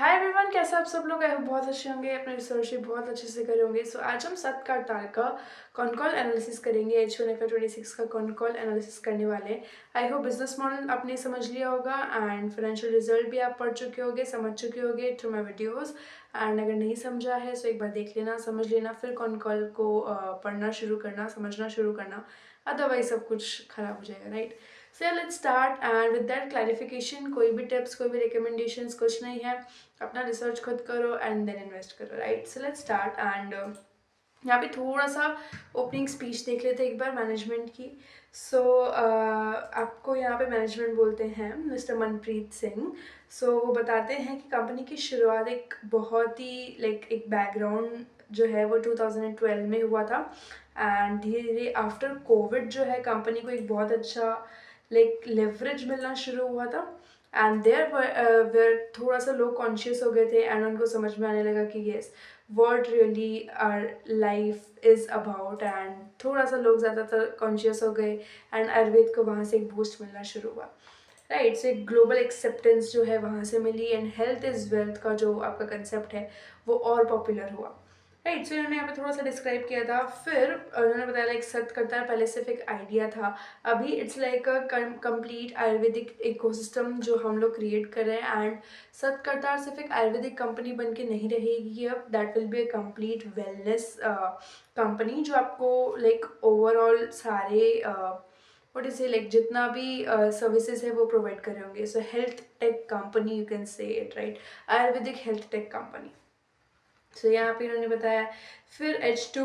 Hi everyone, कैसे आप सब लोग? आई होप बहुत अच्छे होंगे, अपने रिसर्च भी बहुत अच्छे से करे होंगे। सो आज हम सत का तार का कॉन कॉल एनालिसिस करेंगे। H1FY26 का कॉन कॉल एनालिसिस करने वाले हैं। आई होप बिजनेस मॉडल आपने समझ लिया होगा एंड फाइनेंशियल रिजल्ट भी आप पढ़ चुके होंगे, समझ चुके होंगे थ्रू माई वीडियोज़। एंड अगर नहीं समझा है तो एक बार देख लेना, समझ लेना, फिर कॉन कॉल को पढ़ना शुरू करना, समझना शुरू करना। अदरवाइज सब कुछ खराब हो जाएगा, right? So let's start and with that clarification, कोई भी टिप्स, कोई भी रिकमेंडेशंस कुछ नहीं है। अपना रिसर्च खुद करो एंड देन इन्वेस्ट करो, right? So let's start and यहाँ पे थोड़ा सा ओपनिंग स्पीच देख लेते हैं एक बार मैनेजमेंट की। सो आपको यहाँ पे मैनेजमेंट बोलते हैं मिस्टर मनप्रीत सिंह। सो वो बताते हैं कि कंपनी की शुरुआत एक बहुत ही एक बैकग्राउंड जो है वो 2012 में हुआ था। एंड धीरे धीरे आफ्टर कोविड जो है कंपनी को एक बहुत अच्छा लेवरेज मिलना शुरू हुआ था। एंड देयर वेयर थोड़ा सा लोग कॉन्शियस हो गए थे एंड उनको समझ में आने लगा कि yes, what really our life is about। And थोड़ा सा लोग ज़्यादातर कॉन्शियस हो गए एंड आयुर्वेद को वहाँ से एक बूस्ट मिलना शुरू हुआ, राइट? सो एक ग्लोबल एक्सेप्टेंस जो है वहाँ से मिली एंड हेल्थ इज़ वेल्थ का जो आपका कंसेप्ट है वो और पॉपुलर हुआ, राइट? सो इन्होंने यहाँ पे थोड़ा सा डिस्क्राइब किया था। फिर उन्होंने बताया लाइक सत करता है पहले सिर्फ एक आइडिया था, अभी it's like a complete Ayurvedic ecosystem जो हम लोग क्रिएट कर रहे हैं। एंड सत करतार सिर्फ एक आयुर्वेदिक कंपनी बन के नहीं रहेगी, अब that will be a complete wellness company जो आपको ओवरऑल सारे व्हाट इज जितना भी सर्विसेज है वो प्रोवाइड कर रहे होंगे। So health tech company, you can say it, right? Ayurvedic health tech company. So यहाँ पे इन्होंने बताया। फिर H2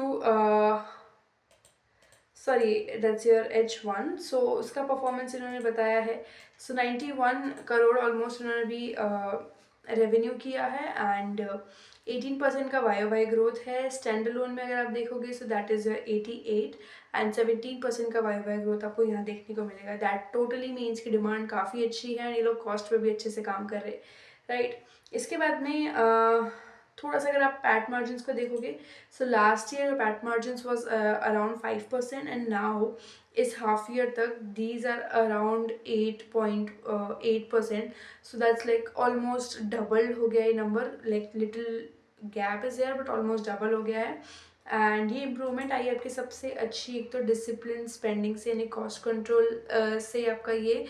sorry that's your H1। सो उसका परफॉर्मेंस इन्होंने बताया है। सो 91 करोड़ ऑलमोस्ट इन्होंने भी रेवेन्यू किया है एंड 18% का वाई ग्रोथ है। स्टैंड लोन में अगर आप देखोगे सो दैट इज़ 88 एंड 17% का वाई ग्रोथ आपको यहाँ देखने को मिलेगा। दैट टोटली मीन्स की डिमांड काफ़ी अच्छी है एंड ये लोग कॉस्ट पर भी अच्छे से काम कर रहे हैं, राइट? इसके बाद में थोड़ा सा अगर आप पैट मार्जिन को देखोगे so last year PAT margin was around 5% and now इस हाफ ईयर तक these are around 8.8%। So that's almost double हो गया ये number, little gap is there but almost double हो गया है। एंड ये इम्प्रूवमेंट आई आपकी सबसे अच्छी एक तो डिसिप्लिन स्पेंडिंग से यानी कॉस्ट कंट्रोल से आपका ये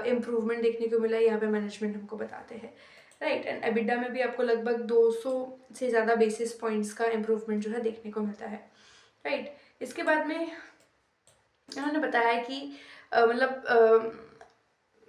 इम्प्रूवमेंट देखने को मिला है, यहाँ पे मैनेजमेंट हमको बताते हैं, राइट? एंड एबिडा में भी आपको लगभग 200 से ज़्यादा बेसिस पॉइंट्स का इम्प्रूवमेंट जो है देखने को मिलता है, राइट? इसके बाद में इन्होंने बताया कि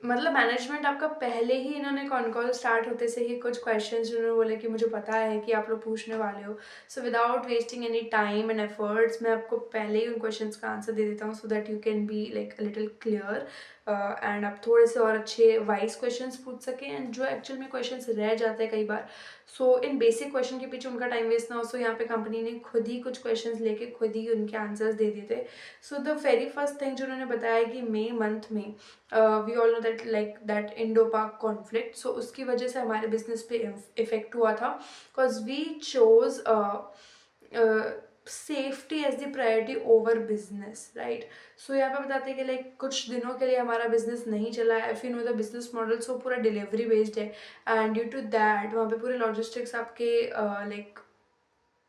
मतलब मैनेजमेंट आपका पहले ही इन्होंने कॉन कॉल स्टार्ट होते से ही कुछ क्वेश्चंस उन्होंने बोले कि मुझे पता है कि आप लोग पूछने वाले हो। So without wasting any time and efforts मैं आपको पहले ही उन क्वेश्चंस का आंसर दे देता हूँ so that you can be little clear and आप थोड़े से और अच्छे वाइज क्वेश्चंस पूछ सकें एंड जो एक्चुअल में क्वेश्चंस रह जाते हैं कई बार। सो इन बेसिक क्वेश्चन के पीछे उनका टाइम वेस्ट ना हो, सो यहाँ पे कंपनी ने खुद ही कुछ क्वेश्चंस लेके खुद ही उनके आंसर्स दे दिए थे। So the very first thing जो उन्होंने बताया कि मई मंथ में we all know that that Indo Pak conflict, so उसकी वजह से हमारे बिजनेस पे इफेक्ट हुआ था because we chose safety as the priority over business, right? So यहाँ पे बताते हैं कि कुछ दिनों के लिए हमारा बिजनेस नहीं चला है। If you know the business model so पूरा डिलीवरी बेस्ड है एंड ड्यू टू दैट वहाँ पे पूरे लॉजिस्टिक्स आपके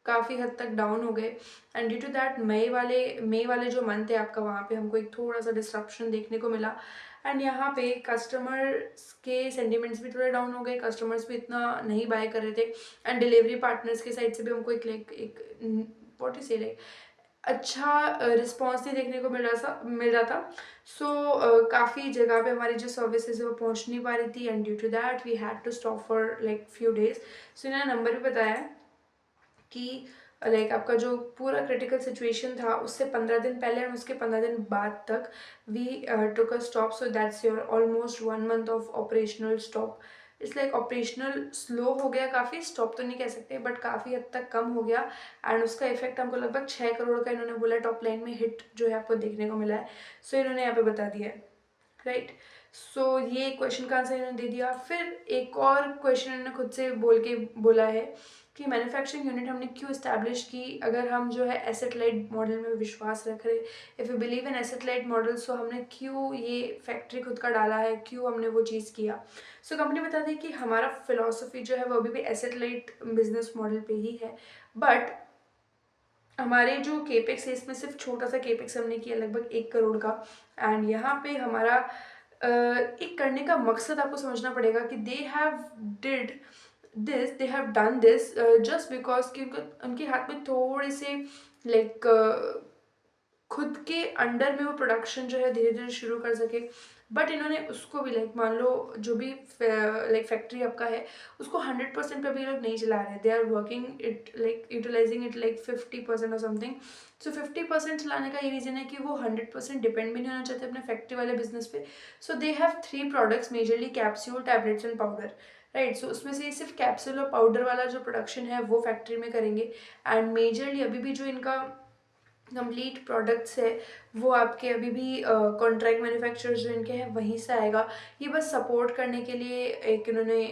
काफ़ी हद तक डाउन हो गए एंड ड्यू टू दैट मई वाले जो मंथ है आपका वहाँ पे हमको एक थोड़ा सा डिस्ट्रप्शन देखने को मिला। एंड यहाँ पे कस्टमर्स के सेंटिमेंट्स भी थोड़े डाउन हो गए, कस्टमर्स भी इतना नहीं बाय कर रहे थे एंड डिलीवरी पार्टनर्स के साइड से भी हमको एक व्हाट यू से अच्छा रिस्पॉन्स नहीं देखने को मिल रहा था। सो काफ़ी जगह पे हमारी जो सर्विसेज है वो पहुँच नहीं पा रही थी and due to that we had to stop for few days. So इन्होंने नंबर भी बताया कि आपका जो पूरा क्रिटिकल सिचुएशन था उससे 15 दिन पहले और उसके 15 दिन बाद तक we took a stop. So that's your almost 1 month of operational stop. इस ऑपरेशनल स्लो हो गया, काफ़ी स्टॉप तो नहीं कह सकते बट काफ़ी हद तक कम हो गया एंड उसका इफेक्ट हमको लगभग 6 करोड़ का इन्होंने बोला टॉप लाइन में हिट जो है आपको देखने को मिला है। सो इन्होंने यहाँ पे बता दिया है, राइट? सो ये क्वेश्चन का आंसर इन्होंने दे दिया। फिर एक और क्वेश्चन इन्होंने खुद से बोला है कि मैन्युफैक्चरिंग यूनिट हमने क्यों इस्टेब्लिश की। अगर हम जो है एसेट लाइट मॉडल में विश्वास रख रहे, if you believe in asset light model, so हमने क्यों ये फैक्ट्री खुद का डाला है, क्यों हमने वो चीज़ किया। सो कंपनी बता दी कि हमारा फिलॉसफी जो है वो अभी भी एसेट लाइट बिजनेस मॉडल पे ही है, बट हमारे जो केपेक्स है इसमें सिर्फ छोटा सा केपेक्स हमने किया लगभग 1 करोड़ का। एंड यहाँ पे हमारा एक करने का मकसद आपको समझना पड़ेगा कि they have did this, they have done this just because कि उनके हाथ में थोड़े से लाइक खुद के अंडर में वो प्रोडक्शन जो है धीरे धीरे शुरू कर सके। बट इन्होंने उसको भी लाइक मान लो जो भी लाइक फैक्ट्री आपका है उसको 100% पे अभी लोग नहीं चला रहे, they are working it like utilizing it like 50% और समथिंग। सो 50% चलाने का ये रीज़न है कि वो 100% डिपेंड भी नहीं होना चाहते अपने फैक्ट्री वाले बिजनेस पे। So they have 3 products majorly, capsule, tablets and powder, right. So उसमें से सिर्फ कैप्सूल और पाउडर वाला जो प्रोडक्शन है वो फैक्ट्री में करेंगे। एंड मेजरली अभी भी जो इनका कंप्लीट प्रोडक्ट्स है वो आपके अभी भी कॉन्ट्रैक्ट मैन्युफैक्चरर्स जो इनके हैं वहीं से आएगा। ये बस सपोर्ट करने के लिए एक इन्होंने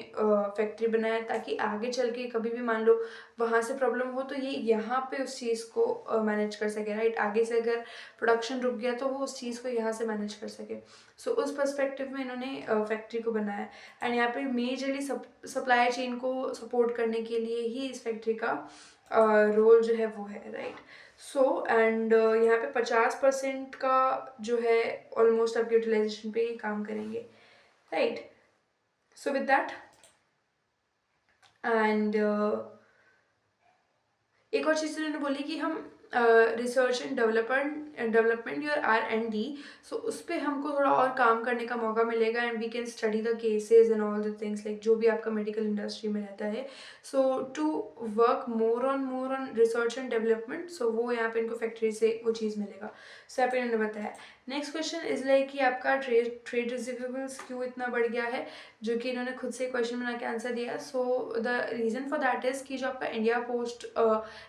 फैक्ट्री बनाया ताकि आगे चल के कभी भी मान लो वहाँ से प्रॉब्लम हो तो ये यहाँ पे उस चीज़ को मैनेज कर सके, राइट। आगे से अगर प्रोडक्शन रुक गया तो वो उस चीज़ को यहाँ से मैनेज कर सके। सो उस पर्सपेक्टिव में इन्होंने फैक्ट्री को बनाया। एंड यहाँ पे मेजरली सप्लाई चेन को सपोर्ट करने के लिए ही इस फैक्ट्री का रोल जो है वो है, राइट। सो एंड यहाँ पे 50% का जो है ऑलमोस्ट आपके यूटिलाइजेशन पे ही काम करेंगे, right. So with that and एक और चीज़ उन्होंने बोली कि हम research and development your R&D, सो उस पर हमको थोड़ा और काम करने का मौका मिलेगा and we can study the cases and all the things like जो भी आपका मेडिकल इंडस्ट्री में रहता है। So to work more on research and development, so वो यहाँ पे इनको फैक्ट्री से वो चीज़ मिलेगा। सो यहाँ पे इन्होंने बताया। नेक्स्ट क्वेश्चन इज लाइक कि आपका ट्रेड रिसीवेबल्स क्यों इतना बढ़ गया है, जो कि इन्होंने खुद से क्वेश्चन बना के आंसर दिया। So the reason for that is कि जो आपका India post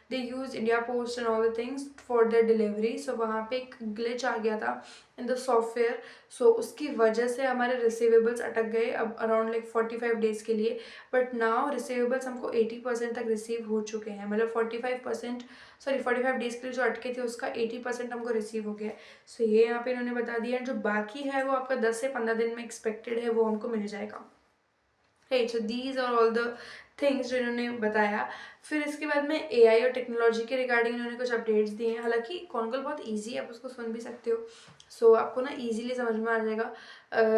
they use India post and all the things for the delivery, so वहाँ पे एक ग्लिच आ गया था इन द सॉफ्टवेयर। सो उसकी वजह से हमारे रिसीवेबल्स अटक गए अब अराउंड लाइक 45 डेज़ के लिए। बट नाउ रिसीवेबल्स हमको 80% तक रिसीव हो चुके हैं, मतलब 45% सॉरी 45 डेज़ के लिए जो अटके थे उसका 80% हमको रिसीव हो गया है। सो ये यहाँ पे इन्होंने बता दिया। जो बाकी है वो आपका 10 से 15 दिन में एक्सपेक्टेड है वो हमको मिल जाएगा, right. So these are all the things जो इन्होंने बताया। फिर इसके बाद में एआई और टेक्नोलॉजी के रिगार्डिंग इन्होंने कुछ अपडेट्स दिए हैं। हालांकि कॉन्कॉल बहुत इजी है, आप उसको सुन भी सकते हो। सो आपको ना इजीली समझ में आ जाएगा।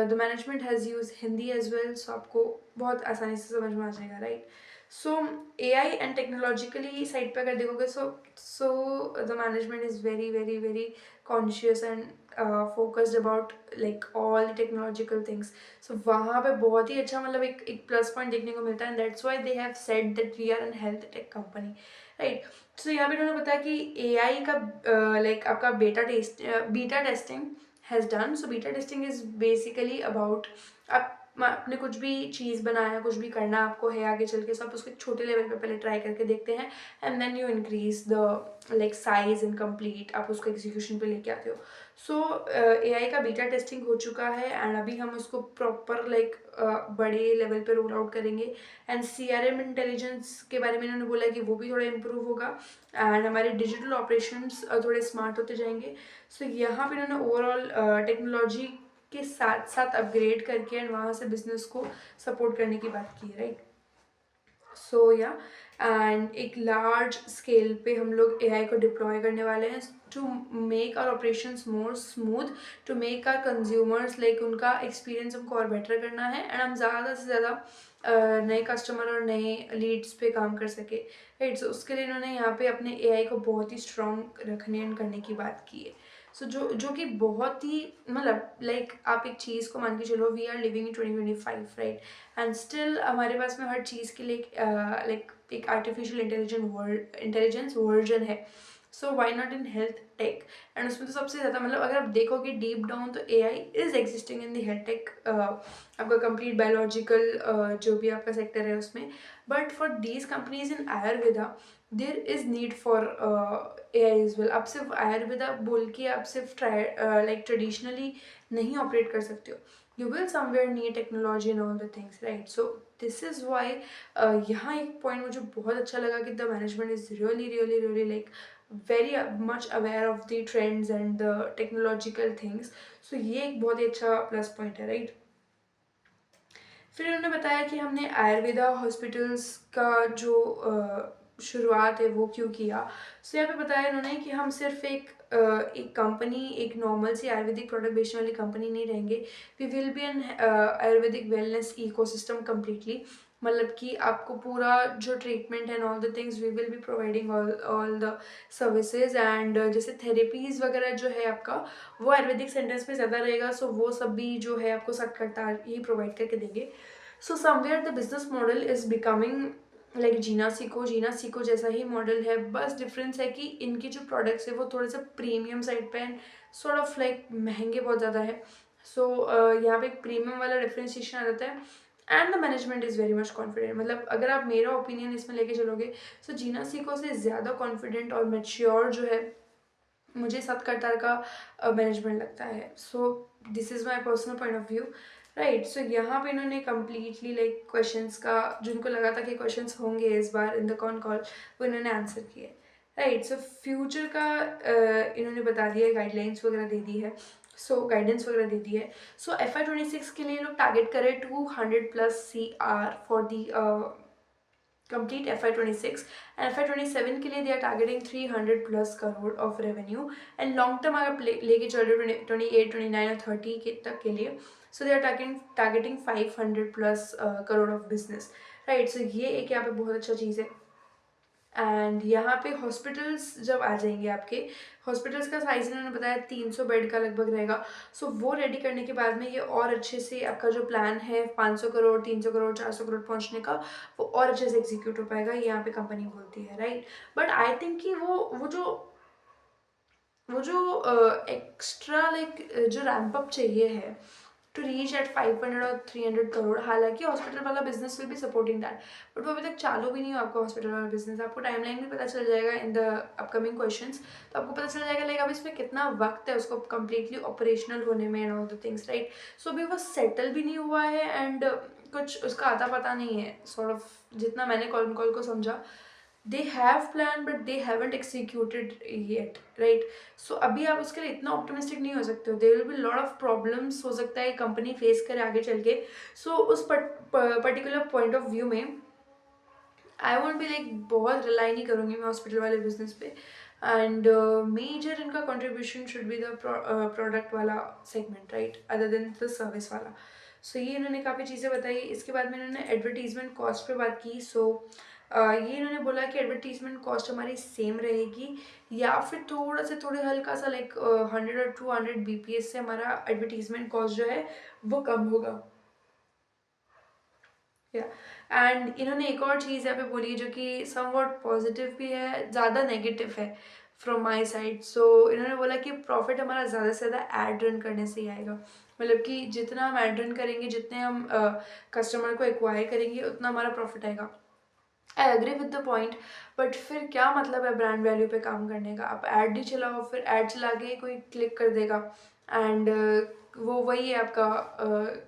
The management has use Hindi as well, so आपको बहुत आसानी से समझ में आ जाएगा, right. So AI and technologically side पे अगर देखोगे so the management is very very very conscious and focused about like all technological things. So वहाँ पे बहुत ही अच्छा मतलब एक प्लस पॉइंट देखने को मिलता है and that's why they have said that we are an health tech company, right. So यहाँ पे उन्होंने बताया कि एआई का लाइक आपका beta testing has done. So beta testing is basically about आपने कुछ भी चीज़ बनाया, कुछ भी करना आपको है आगे चल के, सब उसको एक छोटे लेवल पे पहले ट्राई करके देखते हैं and then you increase the like size and complete आप उसको एग्जीक्यूशन पे लेके आते हो। सो एआई का बीटा टेस्टिंग हो चुका है एंड अभी हम उसको प्रॉपर लाइक बड़े लेवल पे रोल आउट करेंगे। एंड सीआरएम इंटेलिजेंस के बारे में इन्होंने बोला कि वो भी थोड़ा इम्प्रूव होगा एंड हमारे डिजिटल ऑपरेशंस थोड़े स्मार्ट होते जाएंगे। सो यहाँ पे इन्होंने ओवरऑल टेक्नोलॉजी के साथ साथ अपग्रेड करके एंड वहाँ से बिजनेस को सपोर्ट करने की बात की, राइट। सो या एंड एक लार्ज स्केल पे हम लोग एआई को डिप्लॉय करने वाले हैं to make our operations more smooth, to make our consumers like उनका एक्सपीरियंस हमको और बेटर करना है एंड हम ज़्यादा से ज़्यादा नए कस्टमर और नए लीड्स पे काम कर सके, राइट। सो उसके लिए इन्होंने यहाँ पे अपने एआई को बहुत ही स्ट्रॉन्ग रखने एंड करने की बात की है। सो जो कि बहुत ही मतलब लाइक आप एक चीज़ को मान के चलो we are living in 2025, right. And still हमारे पास में हर चीज़ के लिए लाइक एक आर्टिफिशियल इंटेलिजेंस वर्जन है। So why not in health tech, and उसमें तो सबसे ज़्यादा मतलब अगर आप देखोगे डीप डाउन तो AI is existing in the health tech, आपका कंप्लीट बायोलॉजिकल जो भी आपका सेक्टर है उसमें। But for these companies in Ayurveda there is need for AI is well. आप सिर्फ आयुर्वेदा बोल के आप सिर्फ लाइक ट्रेडिशनली नहीं ऑपरेट कर सकते हो, you will somewhere need technology and all the things, right? So this is why यहाँ एक पॉइंट मुझे बहुत अच्छा लगा कि the management is really really really like very much aware of the trends and the technological things. So ये एक बहुत ही अच्छा प्लस पॉइंट है, राइट. फिर उन्होंने बताया कि हमने आयुर्वेदा हॉस्पिटल्स का जो शुरुआत है वो क्यों किया. सो यहाँ पे बताया इन्होंने कि हम सिर्फ एक कंपनी, एक नॉर्मल सी आयुर्वेदिक प्रोडक्ट बेचने वाली कंपनी नहीं रहेंगे. We will be an ayurvedic wellness ecosystem completely. मतलब कि आपको पूरा जो treatment and all the things we will be providing all the services. And जैसे थेरेपीज़ वगैरह जो है आपका वो आयुर्वेदिक सेंटर्स में ज़्यादा रहेगा. सो वो सब भी जो है आपको सटकरता ही प्रोवाइड करके देंगे. So somewhere the business model is becoming like Jeena Sikho जैसा ही मॉडल है. बस डिफरेंस है कि इनके जो प्रोडक्ट्स है वो थोड़े से प्रीमियम साइड पे एंड सॉर्ट ऑफ लाइक महंगे बहुत ज़्यादा है. सो यहाँ पे एक प्रीमियम वाला डिफ्रेंशिएशन आ जाता है. And the management is very much confident. मतलब अगर आप मेरा ओपिनियन इसमें लेके चलोगे सो जीना सीको से ज़्यादा कॉन्फिडेंट और मेच्योर जो है मुझे सतकरतार का मैनेजमेंट लगता है. So this is my personal point of view, right. So यहाँ पे इन्होंने कम्प्लीटली लाइक क्वेश्चंस का, जिनको लगा था कि क्वेश्चंस होंगे इस बार इन द कॉन कॉल, वो इन्होंने आंसर किए, राइट. सो फ्यूचर का इन्होंने बता दिया है, गाइडलाइंस वगैरह दे दी है. सो गाइडेंस वगैरह दे दी है. सो FY26 के लिए लोग टारगेट करें 200+ CR for the complete FY26. and FY27 के लिए they are targeting 300+ crore of revenue. and long term अगर लेके चल रहे हो 28, 29 और 30 के तक के लिए, so they are targeting 500+ crore of business, right. so ये एक यहाँ पे बहुत अच्छा चीज़ है. एंड यहाँ पे हॉस्पिटल्स जब आ जाएंगे आपके, हॉस्पिटल्स का साइज इन्होंने बताया 300 बेड का लगभग रहेगा. सो वो रेडी करने के बाद में ये और अच्छे से आपका जो प्लान है 500 करोड़ 300 करोड़ 400 करोड़ पहुँचने का, वो और अच्छे से एग्जीक्यूट हो पाएगा, ये यहाँ पे कंपनी बोलती है, राइट. बट आई थिंक कि वो जो एक्स्ट्रा लाइक जो रैम्प अप चाहिए है टू रीच एट 500 और 300 करोड़, हालांकि हॉस्पिटल वाला business will be supporting that, but वो अभी तक चालू भी नहीं हो आपका हॉस्पिटल वाला बिजनेस. आपको टाइमलाइन भी पता चल जाएगा इन द अपकमिंग क्वेश्चंस. तो आपको पता चल जाएगा लाइक अब इसमें कितना वक्त है उसको कम्प्लीटली ऑपरेशनल होने में and all the things, right. So अभी वो सेटल भी नहीं हुआ है एंड कुछ उसका आता पता नहीं है सॉर्ट ऑफ, जितना मैंने कॉल को समझा. They have plan but they haven't executed yet, right. So अभी आप उसके लिए इतना ऑप्टिमिस्टिक नहीं हो सकते हो. There will be lot of problems हो सकता है कंपनी फेस करे आगे चल के. सो उस पर्टिकुलर पॉइंट ऑफ व्यू में आई वॉन्ट बी लाइक बहुत रिलाई नहीं करूँगी मैं हॉस्पिटल वाले बिजनेस पे. एंड मेजर इनका contribution should be the product वाला segment, right, other than the service वाला. सो ये इन्होंने काफ़ी चीज़ें बताई. इसके बाद में इन्होंने एडवर्टीजमेंट कॉस्ट पे बात की. सो ये इन्होंने बोला कि एडवर्टीजमेंट कॉस्ट हमारी सेम रहेगी या फिर थोड़े हल्का सा लाइक 100 और 200 BPS से हमारा एडवर्टीजमेंट कॉस्ट जो है वो कम होगा. या एंड इन्होंने एक और चीज़ यहाँ पे बोली जो कि समवॉट पॉजिटिव भी है, ज़्यादा नेगेटिव है फ्रॉम माय साइड. सो इन्होंने बोला कि प्रॉफिट हमारा ज़्यादा से ज़्यादा ऐड रन करने से ही आएगा. मतलब कि जितना हम ऐड रन करेंगे, जितने हम कस्टमर को एक्वायर करेंगे, उतना हमारा प्रॉफिट आएगा. I agree with the point, but फिर क्या मतलब है ब्रांड वैल्यू पे काम करने का. आप ऐड ही चलाओ, फिर ऐड चला के कोई क्लिक कर देगा एंड वो वही है आपका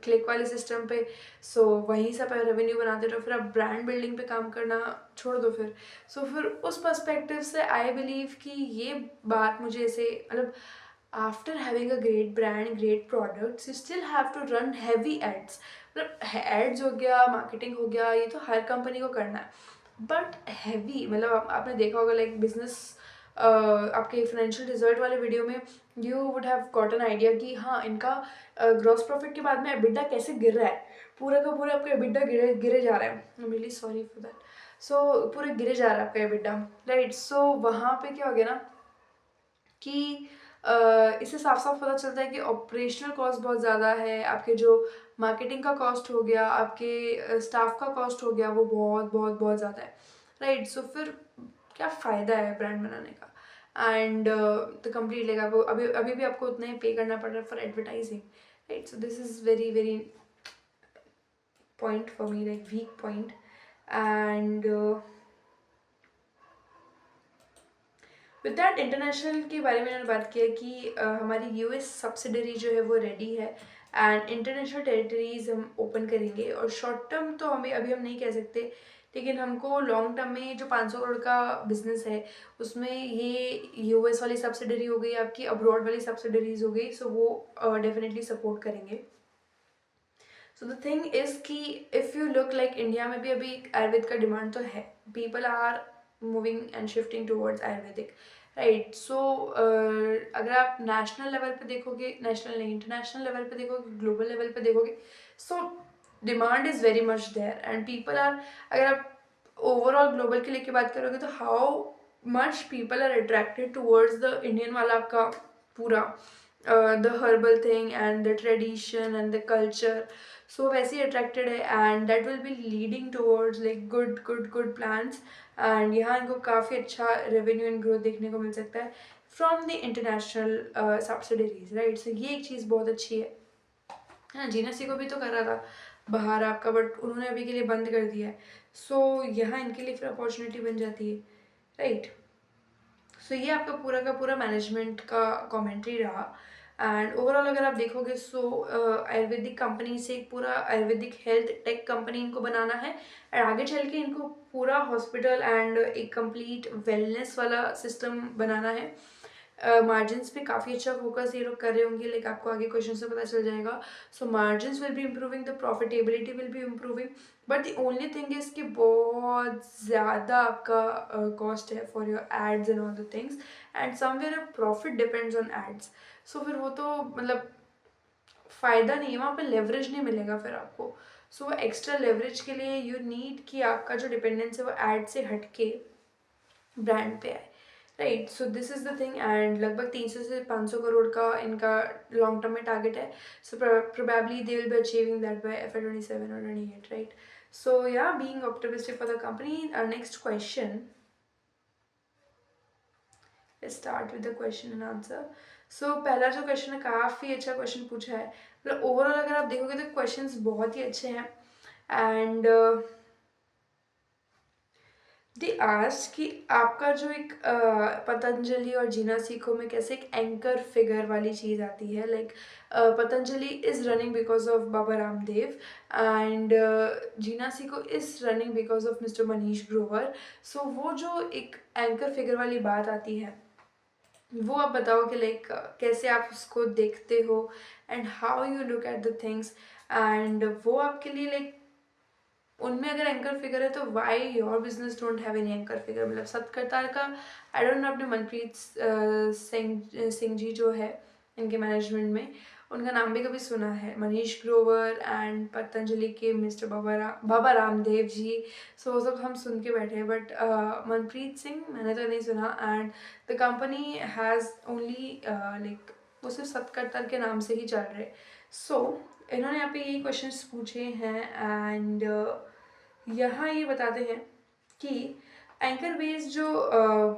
क्लिक वाले सिस्टम पे. सो वहीं से आप रेवेन्यू बनाते रहो, फिर आप ब्रांड बिल्डिंग पे काम करना छोड़ दो फिर. सो फिर उस पर्सपेक्टिव से आई बिलीव कि ये बात मुझे ऐसे मतलब after having a great brand, great products, you still have to run heavy ads. मतलब एड्स हो गया, मार्केटिंग हो गया, ये तो हर कंपनी को करना है. बट हैवी मतलब आपने देखा होगा लाइक बिजनेस आपके फाइनेंशियल रिजल्ट वाले वीडियो में you would have got an idea कि हाँ इनका ग्रॉस प्रॉफिट के बाद में एबिटा कैसे गिर रहा है. पूरा का पूरा आपका एबिटा गिरे जा रहा है. I am really sorry for that. So पूरे गिरे जा रहा है आपका एबिटा, राइट. सो वहाँ पे क्या हो गया ना कि इससे साफ साफ पता चलता है कि ऑपरेशनल कॉस्ट बहुत ज़्यादा है. आपके जो मार्केटिंग का कॉस्ट हो गया, आपके स्टाफ का कॉस्ट हो गया, वो बहुत बहुत बहुत ज़्यादा है, राइट. सो फिर क्या फ़ायदा है ब्रांड बनाने का. एंड द कंप्लीट लेगा वो अभी अभी भी आपको उतना ही पे करना पड़ रहा है for advertising, right. So this is very very point for me, like weak point. And with that international के बारे में इन्होंने बात किया कि हमारी US सब्सिडरी जो है वो रेडी है एंड इंटरनेशनल टेरिटरीज हम ओपन करेंगे। और शॉर्ट टर्म तो हमें अभी हम नहीं कह सकते, लेकिन हमको लॉन्ग टर्म में जो 500 करोड़ का बिजनेस है उसमें ये यूएस वाली सब्सिडरी हो गई, आपकी अब्रॉड वाली सब्सिडरीज हो गई, सो वो डेफिनेटली सपोर्ट करेंगे। सो द थिंग इज कि if you look like India में भी अभी आयुर्वेद का डिमांड तो है, people are moving and shifting towards Ayurvedic, right. So अगर आप नेशनल लेवल पे देखोगे, नेशनल नहीं इंटरनेशनल लेवल पे देखोगे, ग्लोबल लेवल पे देखोगे, so demand is very much there and people are, अगर आप ओवरऑल ग्लोबल के लेके बात करोगे तो how much people are attracted towards the Indian वाला आपका पूरा the herbal thing and the tradition and the culture, so वैसे ही अट्रैक्टेड है and that will be leading towards like good good good plans. And यहाँ इनको काफ़ी अच्छा रेवेन्यू एंड ग्रोथ देखने को मिल सकता है from the international subsidiaries, right. So ये एक चीज़ बहुत अच्छी है। हाँ, जीनसी को भी तो कर रहा था बाहर आपका, बट उन्होंने अभी के लिए बंद कर दिया है। सो यहाँ इनके लिए फिर अपॉर्चुनिटी बन जाती है, राइट। सो ये आपका पूरा का पूरा मैनेजमेंट का कमेंट्री रहा। एंड ओवरऑल अगर आप देखोगे सो आयुर्वेदिक कंपनी से एक पूरा आयुर्वेदिक हेल्थ टेक कंपनी इनको बनाना है और आगे चल के इनको पूरा हॉस्पिटल एंड एक कंप्लीट वेलनेस वाला सिस्टम बनाना है। मार्जिन्स पे काफ़ी अच्छा फोकस ये लोग कर रहे होंगे, लाइक आपको आगे क्वेश्चन से पता चल जाएगा। So margins will be improving, the profitability will be improving, but the only thing is कि बहुत ज़्यादा आपका कॉस्ट है for your ads and all the things and somewhere profit depends on ads. So फिर वो तो मतलब फ़ायदा नहीं है, वहाँ पे लेवरेज नहीं मिलेगा फिर आपको। सो वो एक्स्ट्रा लेवरेज के लिए यू नीड कि आपका जो डिपेंडेंस है वो एड से हटके ब्रांड पे आए, right. So this is the thing and लगभग 300 से 500 करोड़ का इनका लॉन्ग टर्म में टारगेट है। So probably they will be achieving that by FY 27 और 28, right. So yeah being optimistic for the company. Our next question, start with the question and answer. So पहला जो question है काफ़ी अच्छा question पूछा है, मतलब ओवरऑल अगर आप देखोगे तो क्वेश्चंस बहुत ही अच्छे हैं। एंड दे आस्क कि आपका जो एक पतंजलि और जीना सीखो में कैसे एक एंकर फिगर वाली चीज़ आती है, like Patanjali is running because of Baba Ramdev and Jeena Sikho is running because of mister Manish Grover. So वो जो एक एंकर फिगर वाली बात आती है वो आप बताओ कि लाइक कैसे आप उसको देखते हो and how you look at the things and वो आपके लिए लाइक उनमें अगर एंकर फिगर है तो why your business don't have any anchor figure. मतलब सतकरतार का आई डोंट नो, अपने मनप्रीत सिंह जी जो है इनके मैनेजमेंट में, उनका नाम भी कभी सुना है, मनीष ग्रोवर एंड पतंजलि के मिस्टर बाबा रामदेव जी। सो वो सब हम सुन के बैठे हैं, बट मनप्रीत सिंह मैंने तो नहीं सुना and the company has only like वो सिर्फ सतकरतार के नाम से ही चल रहे। सो इन्होंने यहाँ पे यही क्वेश्चंस पूछे हैं एंड यहाँ ये बताते हैं कि एंकर बेस्ड जो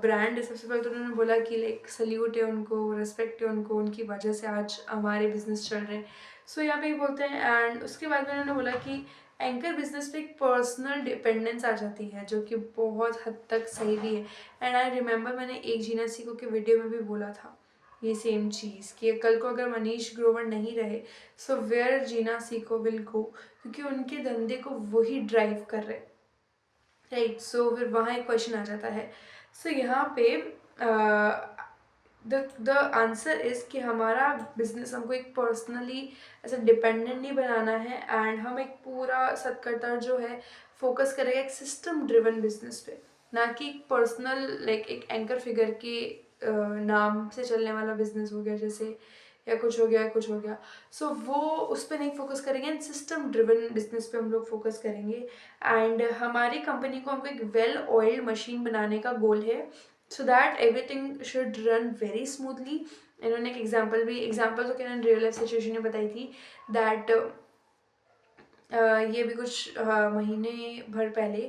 ब्रांड है, सबसे पहले तो उन्होंने बोला कि लाइक सल्यूट है उनको, रिस्पेक्ट है उनको, उनकी वजह से आज हमारे बिजनेस चल रहे हैं। सो यहाँ पे ये बोलते हैं एंड उसके बाद में उन्होंने बोला कि एंकर बिजनेस पे एक पर्सनल डिपेंडेंस आ जाती है जो कि बहुत हद तक सही भी है। एंड आई रिमेंबर मैंने एक जीना सीखो के वीडियो में भी बोला था ये सेम चीज़ कि कल को अगर मनीष ग्रोवर नहीं रहे सो वेयर जीना सीखो विल गो, क्योंकि उनके धंधे को वही ड्राइव कर रहे, राइट। सो फिर वहाँ एक क्वेश्चन आ जाता है। सो यहाँ पे द आंसर इज़ कि हमारा बिजनेस हमको एक पर्सनली ऐसा डिपेंडेंट नहीं बनाना है एंड हम एक पूरा सतकर्ता जो है फोकस करेगा एक सिस्टम ड्रिवन बिजनेस पे, ना कि एक पर्सनल लाइक एक एंकर फिगर के नाम से चलने वाला बिजनेस हो गया जैसे, या कुछ हो गया कुछ हो गया। सो वो उस पर नहीं फोकस करेंगे एंड सिस्टम ड्रिवन बिजनेस पे हम लोग फोकस करेंगे। एंड हमारी कंपनी को हमको एक वेल ऑयल्ड मशीन बनाने का गोल है so that everything should run very smoothly. इन्होंने एक एग्जाम्पल तो क्या रियल लाइफ सिचुएशन में बताई थी दैट ये भी कुछ महीने भर पहले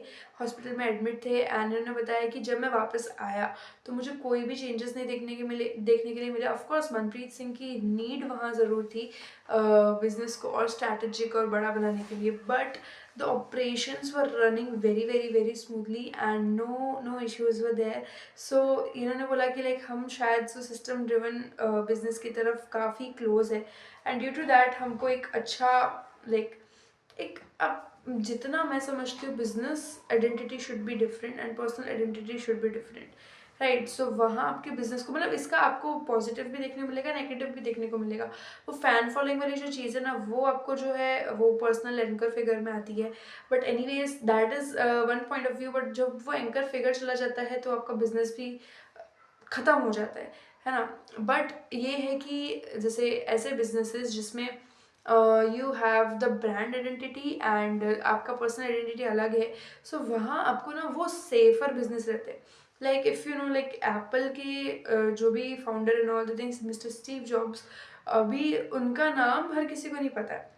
हॉस्पिटल में एडमिट थे एंड उन्होंने बताया कि जब मैं वापस आया तो मुझे कोई भी चेंजेस नहीं देखने के लिए मिले। ऑफ कोर्स मनप्रीत सिंह की नीड वहाँ ज़रूर थी बिजनेस को और स्ट्रैटेजिक और बड़ा बनाने के लिए, but the operations were running very very very smoothly and no issues were there. So इन्होंने बोला कि लाइक हम शायद सो सिस्टम ड्रिवन बिजनेस की तरफ काफ़ी क्लोज है, एंड ड्यू टू दैट हमको एक अच्छा लाइक एक अब जितना मैं समझती हूँ business identity should be different and personal identity should be different, right. So वहाँ आपके बिजनेस को मतलब इसका आपको पॉजिटिव भी देखने को मिलेगा, नेगेटिव भी देखने को मिलेगा। वो फैन फॉलोइंग वाली जो चीज़ है ना, वो आपको जो है वो पर्सनल एंकर फिगर में आती है, but anyways that is one point of view. But जब वो एंकर फिगर चला जाता है तो आपका बिजनेस भी ख़त्म हो जाता है ना। बट ये है कि जैसे ऐसे बिजनेसेस जिसमें you have the brand identity and आपका पर्सनल आइडेंटिटी अलग है, सो वहाँ आपको ना वो सेफर बिजनेस रहते हैं। Like if you know like Apple के जो भी founder and all the things mister Steve jobs, अभी उनका नाम हर किसी को नहीं पता है।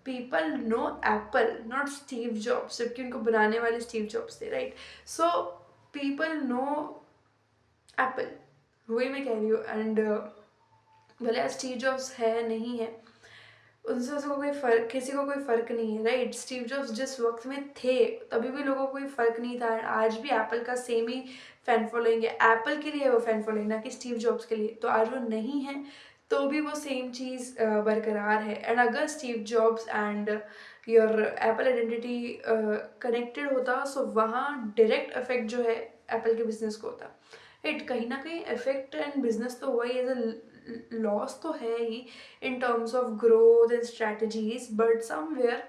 People know Apple not Steve jobs, जबकि उनको बनाने वाले स्टीव जॉब्स थे, right. So people know Apple, वही मैं कह रही हूँ। एंड भले स्टीव जॉब्स है नहीं है, उनसे उसको कोई फ़र्क, किसी को कोई फ़र्क नहीं है, राइट। स्टीव जॉब्स जिस वक्त में थे तभी भी लोगों को कोई फ़र्क नहीं था, आज भी एप्पल का सेम ही फ़ैन फॉलोइंग है। एप्पल के लिए वो फ़ैन फॉलोइंग, ना कि स्टीव जॉब्स के लिए। तो आज वो नहीं है तो भी वो सेम चीज़ बरकरार है। एंड अगर Steve jobs and your Apple identity connected होता, सो वहाँ डायरेक्ट इफेक्ट जो है एप्पल के बिजनेस को होता, राइट। कहीं ना कहीं इफेक्ट एंड बिजनेस तो हुआ ही, एज अ लॉस तो है ही in terms of growth and strategies, but somewhere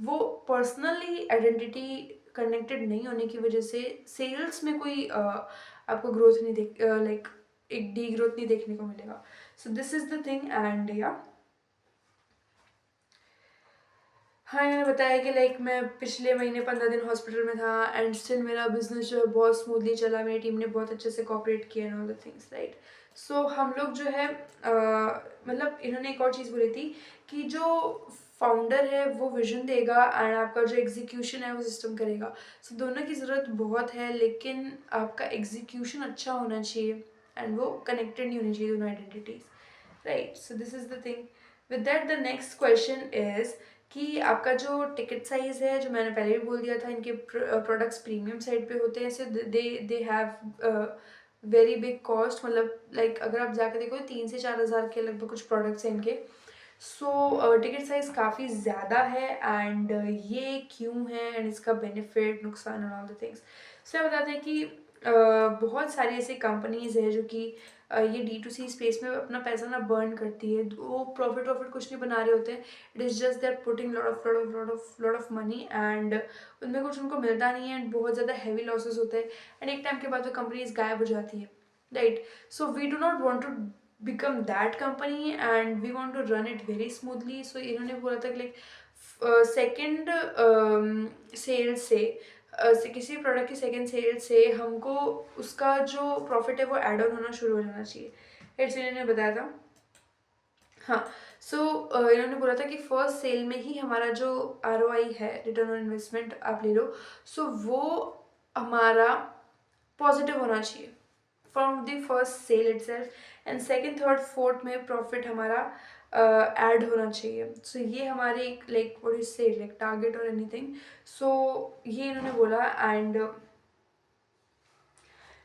वो पर्सनली आइडेंटिटी कनेक्टेड नहीं होने की वजह से सेल्स में कोई आपको ग्रोथ नहीं देख लाइक एक डी ग्रोथ नहीं देखने को मिलेगा। So this is the thing. And या हाँ, मैंने बताया कि लाइक मैं पिछले महीने 15 दिन हॉस्पिटल में था एंड स्टिल मेरा बिजनेस जो है बहुत स्मूथली चला, मेरी टीम ने बहुत अच्छे से कोऑपरेट किया and all the things, right. So हम लोग जो है मतलब इन्होंने एक और चीज़ बोली थी कि जो फाउंडर है वो विजन देगा एंड आपका जो एग्जीक्यूशन है वो सिस्टम करेगा। सो दोनों की ज़रूरत बहुत है, लेकिन आपका एग्जीक्यूशन अच्छा होना चाहिए एंड वो कनेक्टेड नहीं होनी चाहिए दोनों identities, right. So this is the thing. With that the next question is कि आपका जो टिकट साइज़ है, जो मैंने पहले भी बोल दिया था, इनके प्रोडक्ट्स प्रीमियम साइड पे होते हैं, so they have very big cost. मतलब लाइक अगर आप जाके देखो 3 से 4 हज़ार के लगभग कुछ प्रोडक्ट्स हैं इनके। सो टिकट साइज़ काफ़ी ज़्यादा है एंड ये क्यों है एंड इसका बेनिफिट, नुकसान एंड ऑल द थिंग्स। सो मैं बताते हैं कि बहुत सारी ऐसी कंपनीज़ है जो कि ये D2C स्पेस में अपना पैसा ना बर्न करती है। वो प्रॉफिट कुछ नहीं बना रहे होते हैं, it is just they are putting lot of money and उनमें कुछ उनको मिलता नहीं है एंड बहुत ज़्यादा हैवी लॉसेस होते हैं एंड एक टाइम के बाद वो कंपनीज गायब हो जाती है, right. So we do not want to become that company and we want to run it very smoothly. So इन्होंने बोला था कि लाइक सेकेंड सेल से किसी प्रोडक्ट की सेकेंड सेल से हमको उसका जो प्रॉफिट है वो एड ऑन होना शुरू हो जाना चाहिए, ऐसे इन्होंने बताया था। हाँ, सो इन्होंने बोला था कि फर्स्ट सेल में ही हमारा जो ROI है, रिटर्न ऑन इन्वेस्टमेंट आप ले लो, सो वो हमारा पॉजिटिव होना चाहिए from the first sale itself and second third fourth में प्रॉफिट हमारा ऐड होना चाहिए। सो ये हमारे एक लाइक व्हाट इज से लाइक टारगेट और एनीथिंग। सो ये इन्होंने बोला एंड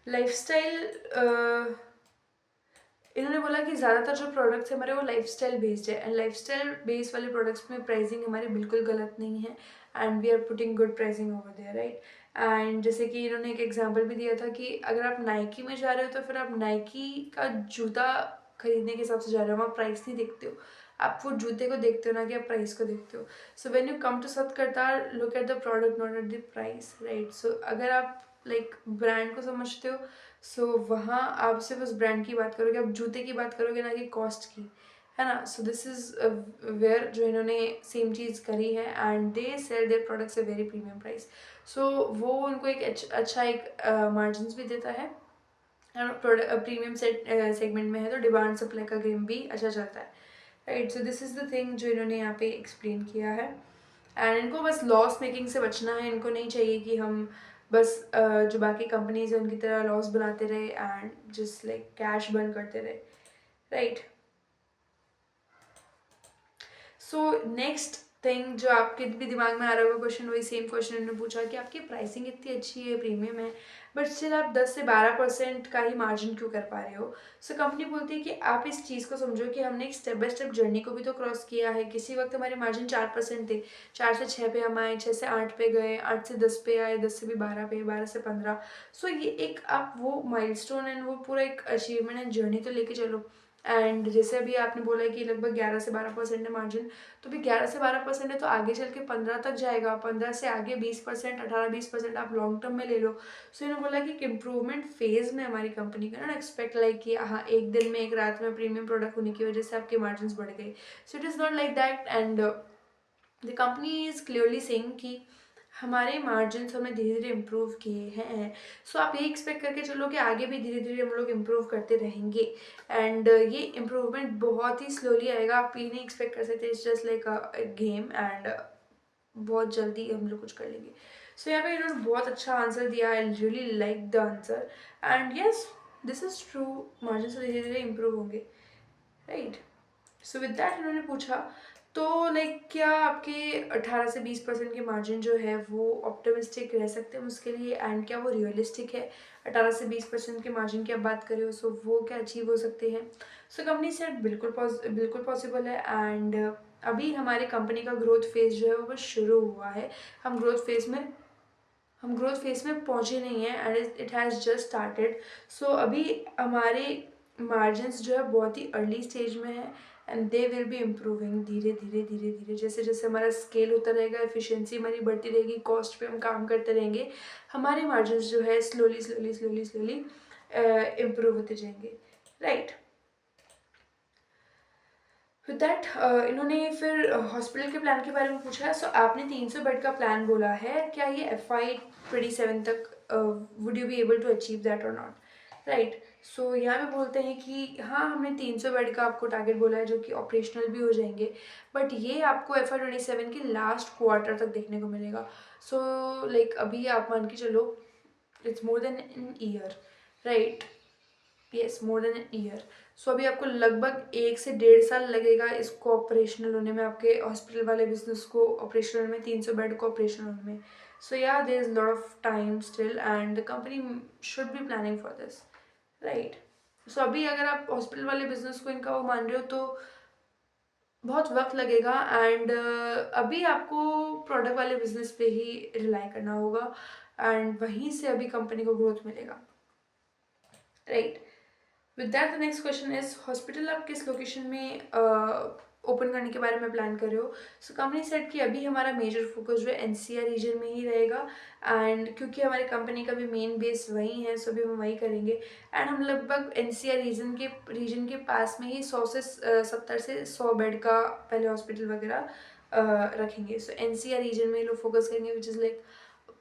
लाइफस्टाइल इन्होंने बोला कि ज़्यादातर जो प्रोडक्ट्स हैं हमारे वो लाइफस्टाइल बेस्ड है एंड लाइफस्टाइल बेस्ड वाले प्रोडक्ट्स में प्राइसिंग हमारी बिल्कुल गलत नहीं है and we are putting good pricing over there, right. And जैसे कि इन्होंने एक एग्जांपल भी दिया था कि अगर आप नाइकी में जा रहे हो तो फिर आप नाइकी का जूता खरीदने के हिसाब से जा रहे हो, वहाँ प्राइस नहीं देखते हो, आप वो जूते को देखते हो ना कि आप प्राइस को देखते हो। So when you come to Satkartar, look at the product not at the price, right. So अगर आप लाइक ब्रांड को समझते हो, सो वहाँ आप सिर्फ उस ब्रांड की बात करोगे, आप जूते की बात करोगे ना कि कॉस्ट की, है ना। सो दिस इज़ वेयर जो इन्होंने सेम चीज़ करी है and they sell their products a very premium price. So वो उनको एक अच्छा एक मार्जिन भी देता है एंड प्रीमियम सेगमेंट में है तो डिमांड सप्लाई का गेम भी अच्छा चलता है, right. So this is the thing जो इन्होंने यहाँ पे एक्सप्लेन किया है एंड इनको बस लॉस मेकिंग से बचना है। इनको नहीं चाहिए कि हम बस जो बाकी कंपनीज हैं उनकी तरह लॉस बनाते रहे and just like cash burn करते रहे, राइट। सो नेक्स्ट थिंग जो आपके भी दिमाग में आ रहा होगा क्वेश्चन, वही सेम क्वेश्चन उन्होंने पूछा कि आपकी प्राइसिंग इतनी अच्छी है, प्रीमियम है, बट स्टिल आप 10 से 12% का ही मार्जिन क्यों कर पा रहे हो। सो कंपनी बोलती है कि आप इस चीज़ को समझो कि हमने एक स्टेप बाय स्टेप जर्नी को भी तो क्रॉस किया है। किसी वक्त हमारे मार्जिन 4% थे, 4 से 6 पे हम आए, 6 से 8 पे गए, 8 से 10 पे आए, 10 से भी 12 पे, 12 से 15। सो ये एक आप वो माइलस्टोन एंड वो पूरा एक अचीवमेंट एंड जर्नी तो लेके चलो। एंड जैसे अभी आपने बोला है कि लगभग 11 से 12% है मार्जिन, तो भी 11 से 12% है तो आगे चल के 15 तक जाएगा, 15 से आगे 20%, 18-20% आप लॉन्ग टर्म में ले लो। सो इन्होंने बोला कि इम्प्रूवमेंट फेज में हमारी कंपनी का, नॉट एक्सपेक्ट लाइक कि हाँ एक दिन में एक रात में प्रीमियम प्रोडक्ट होने की वजह से आपके मार्जिन बढ़ गए। सो it is not like that. And the company is clearly saying कि हमारे मार्जिन हमने धीरे धीरे इम्प्रूव किए हैं। सो आप ये एक्सपेक्ट करके चलो कि आगे भी धीरे धीरे हम लोग इम्प्रूव करते रहेंगे। एंड ये इम्प्रूवमेंट बहुत ही स्लोली आएगा, आप ये नहीं एक्सपेक्ट कर सकते, it's just like a game. And बहुत जल्दी हम लोग कुछ कर लेंगे। सो यहाँ पे इन्होंने बहुत अच्छा आंसर दिया, I really like the answer. And yes, this is true, margin से धीरे धीरे इम्प्रूव होंगे, राइट। सो विद दैट इन्होंने पूछा तो लाइक क्या आपके 18 से 20% के मार्जिन जो है वो ऑप्टिमिस्टिक रह सकते हैं उसके लिए, एंड क्या वो रियलिस्टिक है। 18 से 20% के मार्जिन की आप बात करें हो, सो वो क्या अचीव हो सकते हैं। सो कंपनी सेड बिल्कुल पॉसिबल है। एंड अभी हमारे कंपनी का ग्रोथ फेज जो है वो बस शुरू हुआ है। हम ग्रोथ फेज में पहुंचे नहीं हैं, and it has just started. So अभी हमारे मार्जिन्स जो है बहुत ही अर्ली स्टेज में है, and they will be improving धीरे धीरे धीरे धीरे। जैसे जैसे हमारा स्केल होता रहेगा, एफिशिएंसी हमारी बढ़ती रहेगी, कॉस्ट पे हम काम करते रहेंगे, हमारे मार्जिन्स जो है slowly slowly slowly slowly improve होते जाएंगे, राइट। विद दैट इन्होंने फिर हॉस्पिटल के प्लान के बारे में पूछा है। सो आपने 300 बेड का प्लान बोला है, क्या ये FY27 तक would you be able to achieve that और नॉट, राइट। सो यहाँ पे बोलते हैं कि हाँ हमने 300 बेड का आपको टारगेट बोला है जो कि ऑपरेशनल भी हो जाएंगे, बट ये आपको FY27 के लास्ट क्वार्टर तक देखने को मिलेगा। सो लाइक अभी आप मान के चलो it's more than an year, right. Yes, more than an year. So अभी आपको लगभग 1 से 1.5 साल लगेगा इसको ऑपरेशनल होने में, आपके हॉस्पिटल वाले बिजनेस को ऑपरेशनल होने में, 300 बेड को ऑपरेशनल होने में। So yeah there is lot of time still, and the company should be planning for this, right. So अभी अगर आप हॉस्पिटल वाले बिजनेस को इनका वो मान रहे हो तो बहुत वक्त लगेगा। एंड अभी आपको प्रोडक्ट वाले बिजनेस पे ही रिलाई करना होगा, एंड वहीं से अभी कंपनी को ग्रोथ मिलेगा, right. With that the next question is hospital आप किस लोकेशन में ओपन करने के बारे में प्लान कर रहे हो। सो कंपनी सेड कि अभी हमारा मेजर फोकस जो है NCR रीजन में ही रहेगा, एंड क्योंकि हमारी कंपनी का भी मेन बेस वहीं है, सो भी हम वहीं करेंगे। एंड हम लगभग NCR रीजन के पास में ही 70 से 100 बेड का पहले हॉस्पिटल वगैरह रखेंगे। सो NCR रीजन में लोग फोकस करेंगे which is like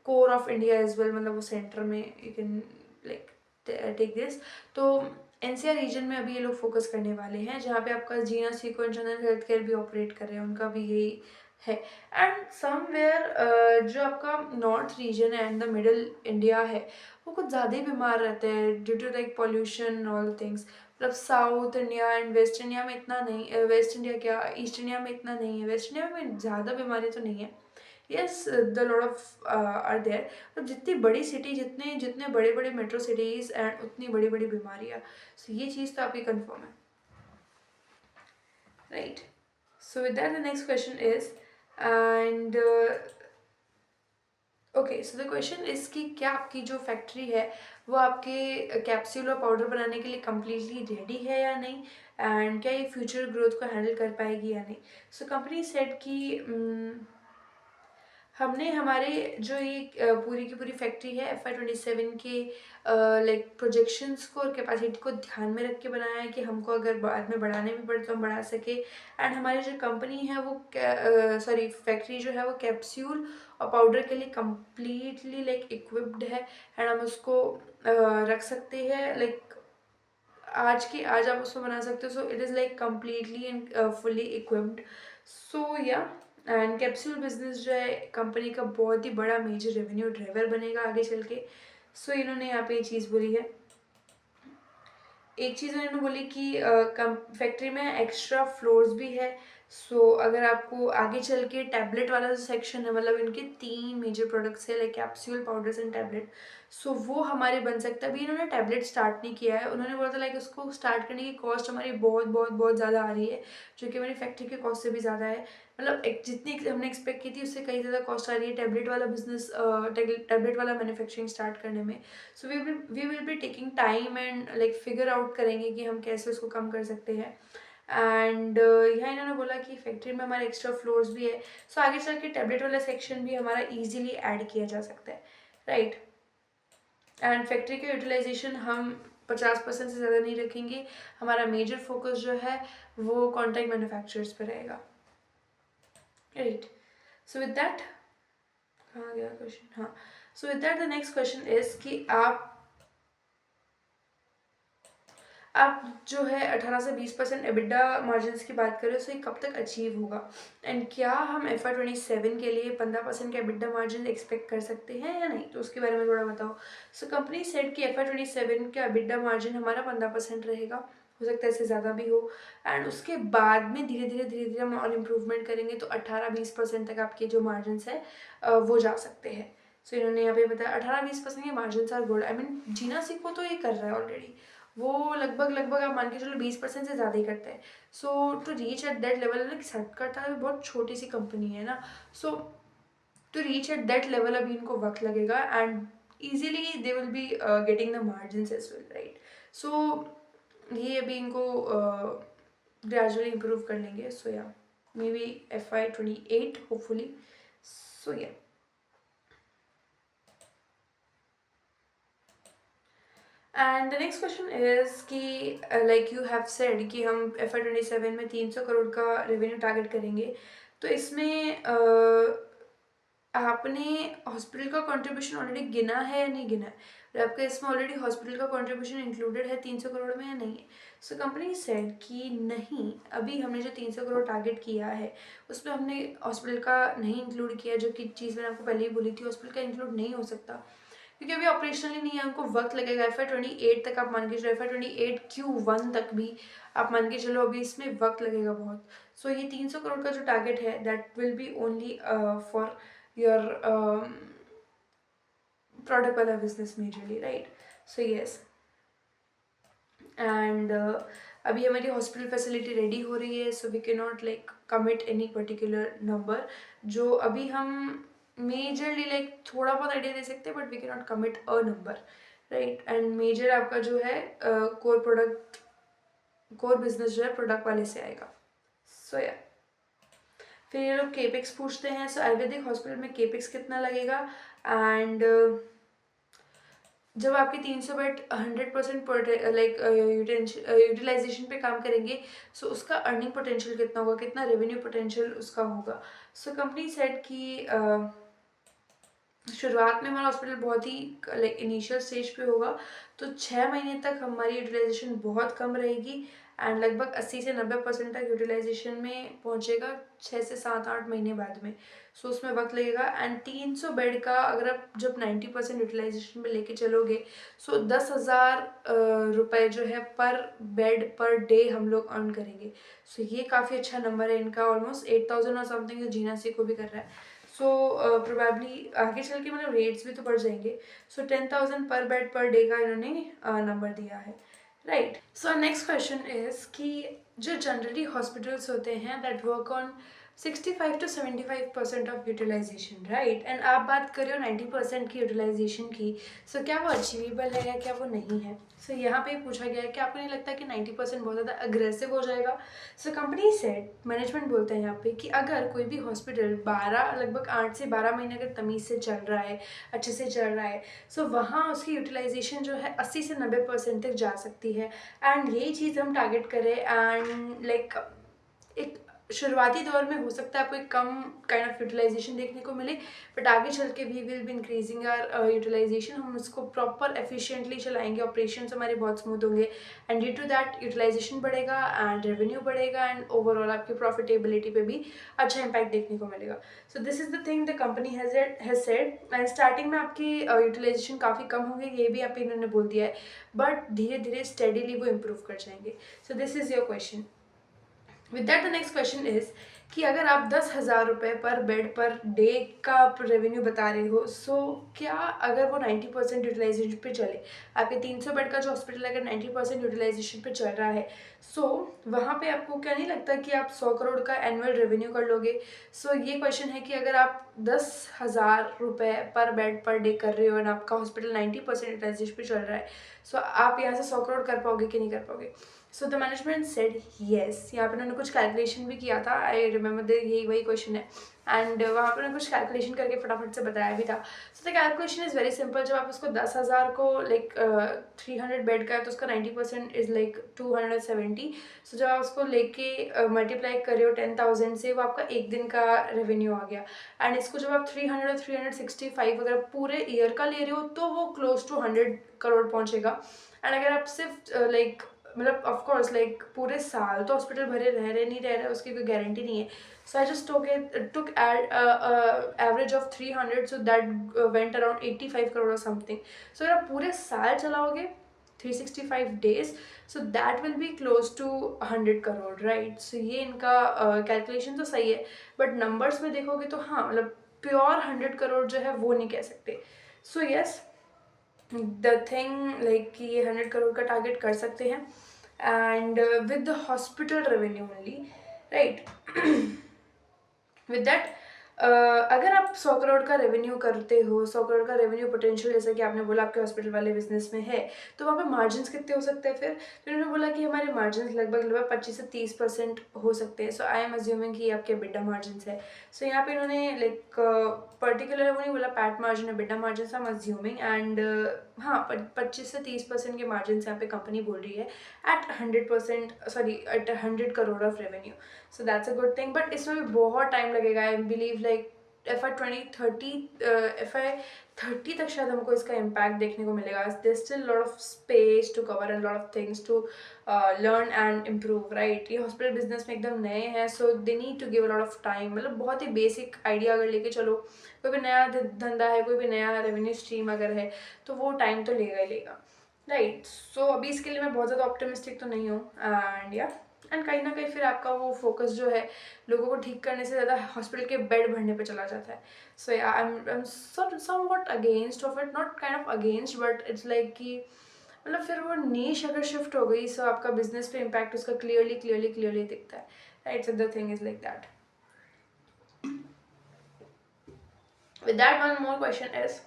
core of India as well, मतलब वो सेंटर में you can like take this. तो NCR रीजन में अभी ये लोग फोकस करने वाले हैं, जहाँ पे आपका जीना सीक्वेंस जनरल हेल्थ केयर भी ऑपरेट कर रहे हैं, उनका भी यही है। एंड समवेयर जो आपका नॉर्थ रीजन है एंड द मिडल इंडिया है, वो कुछ ज़्यादा ही बीमार रहते हैं due to like pollution all things. मतलब south India and west India में इतना नहीं, वेस्ट इंडिया क्या ईस्ट इंडिया में इतना नहीं है, वेस्ट इंडिया में ज़्यादा बीमारी तो नहीं है। Yes, the lot of are there. तो जितनी बड़ी सिटी, जितने जितने बड़े बड़े मेट्रो सिटीज़ एंड उतनी बड़ी बड़ी बीमारियाँ। सो ये चीज़ तो आपकी कंफर्म है, right. So with that the next question is and okay, so the question is कि क्या आपकी जो फैक्ट्री है वो आपके कैप्सूल और पाउडर बनाने के लिए कम्प्लीटली रेडी है या नहीं, एंड क्या ये फ्यूचर ग्रोथ को हैंडल कर पाएगी या नहीं। सो कंपनी सेड कि हमने हमारे जो ये पूरी की पूरी फैक्ट्री है FY27 के लाइक प्रोजेक्शंस को और कैपेसिटी को ध्यान में रख के बनाया है कि हमको अगर बाद में बढ़ाने भी पड़े तो हम बढ़ा सके। एंड हमारी जो कंपनी है वो फैक्ट्री जो है वो कैप्सूल और पाउडर के लिए कम्प्लीटली लाइक इक्विप्ड है, एंड हम उसको रख सकते हैं लाइक आज आप उसको बना सकते हो। So it is like completely and fully equipped. So yeah and capsule business जो है कंपनी का बहुत ही बड़ा मेजर रेवेन्यू ड्राइवर बनेगा आगे चल के। सो इन्होंने यहाँ पे ये चीज़ बोली है। एक चीज़ इन्होंने बोली कि फैक्ट्री में एक्स्ट्रा फ्लोर्स भी है सो अगर आपको आगे चल के टैबलेट वाला जो सेक्शन है, मतलब इनके 3 मेजर प्रोडक्ट्स है, like capsule, powders and tablet, so वो हमारे बन सकता है। अभी इन्होंने टैबलेट स्टार्ट नहीं किया है, उन्होंने बोला था लाइक उसको स्टार्ट करने की कॉस्ट हमारी बहुत बहुत बहुत ज़्यादा आ रही है, जो कि हमारी फैक्ट्री के कॉस्ट से भी ज़्यादा है। मतलब जितनी हमने एक्सपेक्ट की थी उससे कहीं ज़्यादा कॉस्ट आ रही है टैबलेट वाला बिजनेस, टैबलेट वाला मैन्युफैक्चरिंग स्टार्ट करने में। So we will be taking time and like figure out करेंगे कि हम कैसे उसको कम कर सकते हैं। एंड यहाँ इन्होंने बोला कि फैक्ट्री में हमारे एक्स्ट्रा फ्लोर्स भी है, सो आगे चल के टैबलेट वाला सेक्शन भी हमारा इजीली ऐड किया जा सकता है, राइट। एंड फैक्ट्री का यूटिलाइजेशन हम 50% से ज़्यादा नहीं रखेंगे, हमारा मेजर फोकस जो है वो कॉन्ट्रैक्ट मैन्युफैक्चरर्स पे रहेगा, राइट। सो विद दैट, कहाँ गया क्वेश्चन, हाँ। So with that the next question is कि आप जो है 18 से 20% एबिडा मार्जिन की बात करें, तो ये कब तक अचीव होगा, एंड क्या हम FY27 के लिए 15% का एबिडा मार्जिन एक्सपेक्ट कर सकते हैं या नहीं, तो उसके बारे में थोड़ा बताओ। सो कंपनी सेड कि FY27 का एबिडा मार्जिन हमारा 15% रहेगा, हो सकता है इससे ज़्यादा भी हो, एंड उसके बाद में धीरे धीरे हम और इम्प्रूवमेंट करेंगे तो 18-20% तक आपके जो मार्जिन है वो जा सकते हैं। सो इन्होंने यहाँ पे बताया 18-20% के margin are good. I mean Jeena Sikho तो ये कर रहा है ऑलरेडी, वो लगभग लगभग आप मान के चलो 20% से ज़्यादा ही करता है। So to reach at that level, like सर्ट करता है, बहुत छोटी सी कंपनी है ना, so to reach at that level अभी इनको वक्त लगेगा, and easily they will be getting the margin as well, right. So ये अभी इनको ग्रेजुअली इम्प्रूव कर लेंगे, सो या may be FY28 hopefully, so yeah. And the next question is कि लाइक यू हैव सेड कि हम FY27 में 300 करोड़ का रेवेन्यू टारगेट करेंगे, तो इसमें आपने हॉस्पिटल का कंट्रीब्यूशन ऑलरेडी गिना है या नहीं गिना है, और आपका इसमें ऑलरेडी हॉस्पिटल का कंट्रीब्यूशन इंक्लूडेड है 300 करोड़ में या नहीं है। सो कंपनी सेड कि नहीं, अभी हमने जो 300 करोड़ टारगेट किया है उसमें हमने हॉस्पिटल का नहीं इंक्लूड किया, जो कि चीज़ मैंने आपको पहले ही बोली थी, हॉस्पिटल का इंक्लूड नहीं हो सकता क्योंकि अभी ऑपरेशनली नहीं है, हमको वक्त लगेगा। FY28 तक आप मान के चलो, FY28 Q1 तक भी आप मान के चलो, अभी इसमें वक्त लगेगा बहुत। सो ये 300 करोड़ का जो टारगेट है that will be only for your product वाला business majorly, right. So yes, and अभी हमारी हॉस्पिटल फैसिलिटी रेडी हो रही है, so we can not like commit any particular number, जो अभी हम मेजरली लाइक थोड़ा बहुत आइडिया दे सकते हैं, but we can not commit a number, right. And major आपका जो है कोर बिजनेस जो है प्रोडक्ट वाले से आएगा, सो या। फिर ये लोग केपेक्स पूछते हैं, सो आयुर्वेदिक हॉस्पिटल में केपेक्स कितना लगेगा, एंड जब आपके 300 बेड 100% लाइक यूटिलाइजेशन पे काम करेंगे, सो उसका अर्निंग पोटेंशियल कितना होगा, कितना रेवेन्यू पोटेंशियल उसका होगा। सो कंपनी सेड कि शुरुआत में हमारा हॉस्पिटल बहुत ही लाइक इनिशियल स्टेज पे होगा, तो 6 महीने तक हमारी यूटिलाइजेशन बहुत कम रहेगी, एंड लगभग 80 से 90% तक यूटिलाइजेशन में पहुंचेगा 6 से 7-8 महीने बाद में। सो उसमें वक्त लगेगा, एंड 300 बेड का अगर आप जब 90% यूटिलाइजेशन में लेके चलोगे, सो 10,000 रुपये जो है पर बेड पर डे हम लोग अर्न करेंगे। सो ये काफ़ी अच्छा नंबर है इनका, ऑलमोस्ट 8,000 और समथिंग जो जीना सी को भी कर रहा है। सो प्रोबेबली आगे चल के मतलब रेट्स भी तो बढ़ जाएंगे। सो 10,000 पर बेड पर डे का इन्होंने नंबर दिया है, right. So next question is कि जो जनरली हॉस्पिटल्स होते हैं that work on 65 to 75% of utilization, right, and आप बात कर रहे हो 90% की यूटिलाइजेशन की। सो क्या वो अचीवेबल है या क्या वो नहीं है। सो यहाँ पे पूछा गया है कि आपको नहीं लगता कि 90% बहुत ज़्यादा अग्रेसिव हो जाएगा। सो कंपनी सेट मैनेजमेंट बोलते हैं यहाँ पे कि अगर कोई भी हॉस्पिटल 12 लगभग 8 से 12 महीने अगर तमीज़ से चल रहा है, अच्छे से चल रहा है, सो वहाँ उसकी यूटिलाइजेशन जो है 80 से 90% तक जा सकती है, एंड यही चीज़ हम टारगेट करें। एंड लाइक एक शुरुआती दौर में हो सकता है आपको एक कम काइंड ऑफ यूटिलाइजेशन देखने को मिले, बट आगे चल के we will be increasing our utilization, हम उसको प्रॉपर एफिशिएंटली चलाएंगे, ऑपरेशन हमारे बहुत स्मूथ होंगे, and due to that utilization बढ़ेगा एंड रेवेन्यू बढ़ेगा, एंड ओवरऑल आपकी प्रॉफिटेबिलिटी पे भी अच्छा इंपैक्ट देखने को मिलेगा। So this is the thing the company has said, and starting में आपकी यूटिलाइजेशन काफ़ी कम होंगे, ये भी आप इन्होंने बोल दिया है, बट धीरे धीरे स्टेडीली वो इम्प्रूव कर जाएंगे। सो this is your question. With that the next question is कि अगर आप 10,000 रुपये पर बेड पर डे का रेवेन्यू बता रहे हो, सो क्या अगर वो 90% यूटिलाइजेशन पे चले, आपके 300 बेड का जो हॉस्पिटल अगर 90% यूटिलाइजेशन पे चल रहा है, सो वहाँ पे आपको क्या नहीं लगता कि आप 100 करोड़ का एनुअल रेवेन्यू कर लोगे? सो ये क्वेश्चन है कि अगर आप 10,000 रुपये पर बेड पर डे कर रहे हो और आपका हॉस्पिटल 90% यूटिलाइजेशन पे चल रहा है, सो आप यहाँ से 100 करोड़ कर पाओगे कि नहीं कर पाओगे? सो द मैनेजमेंट सेड येस। यहाँ पे उन्होंने कुछ कैलकुलेशन भी किया था, आई रिमेंबर द यही वही क्वेश्चन है, एंड वहाँ पे उन्होंने कुछ कैलकुलेशन करके फटाफट से बताया भी था। So the calculation is very simple. जब आप उसको 10,000 को लाइक 300 बेड का है तो उसका 90% इज़ लाइक 270। सो जब आप उसको लेके मल्टीप्लाई कर रहे हो 10,000 से, वो आपका एक दिन का रेवेन्यू आ गया। एंड इसको जब आप 300 और 365 अगर आप पूरे ईयर का ले रहे हो तो वो क्लोज टू 100 करोड़ पहुँचेगा। एंड अगर आप सिर्फ लाइक मतलब ऑफ कोर्स लाइक पूरे साल तो हॉस्पिटल भरे रह रहे नहीं रह रहे उसकी कोई गारंटी नहीं है। So I just took average of 300, so that went around 85 crore और समथिंग। सो अगर आप पूरे साल चलाओगे 365 days, so that will be close to 100 crore, right? So ये इनका कैलकुलेशन तो सही है, बट नंबर्स में देखोगे तो हाँ मतलब प्योर 100 करोड़ जो है वो नहीं कह सकते। So yes, the thing like कि ये 100 करोड़ का टारगेट कर सकते हैं, and with the hospital revenue only, right? With that अगर आप 100 करोड़ का रेवेन्यू करते हो, 100 करोड़ का रेवेन्यू पोटेंशियल जैसे कि आपने बोला आपके हॉस्पिटल वाले बिजनेस में है, तो वहाँ पे मार्जिन कितने हो सकते हैं फिर? तो उन्होंने बोला कि हमारे मार्जिन लगभग 25 से 30% हो सकते हैं। सो आई एम अज्यूमिंग कि आपके बिड्डा मार्जिन है। सो यहाँ पे इन्होंने लाइक पर्टिकुलर वो नहीं बोला पैट मार्जिन है, EBITDA margin, I am assuming, and हाँ 25 से 30% के मार्जिन यहाँ पे कंपनी बोल रही है at 100%, sorry at 100 crore of revenue. So that's a good thing, but इसमें भी बहुत टाइम लगेगा। आई बिलीव लाइक FY 2030 तक शायद हमको इसका इम्पैक्ट देखने को मिलेगा। There still lot of space to cover and lot of things to learn and improve, right? ये हॉस्पिटल बिजनेस में एकदम नए हैं, so they need to give a lot of time. मतलब बहुत ही बेसिक आइडिया अगर लेके चलो, कोई भी नया धंधा है, कोई भी नया रेवेन्यू स्ट्रीम अगर है, तो वो टाइम तो लेगा ही लेगा, राइट? सो अभी इसके लिए मैं बहुत ज़्यादा ऑप्टिमिस्टिक तो नहीं हूँ, एंड या एंड कहीं ना कहीं फिर आपका वो फोकस जो है लोगों को ठीक करने से ज़्यादा हॉस्पिटल के बेड भरने पे चला जाता है। So I am somewhat against of it, not kind of against, but it's like कि मतलब फिर वो नीश अगर शिफ्ट हो गई, सो आपका बिजनेस पे इम्पैक्ट उसका क्लियरली दिखता है, right? So the thing is like that. With that one more question is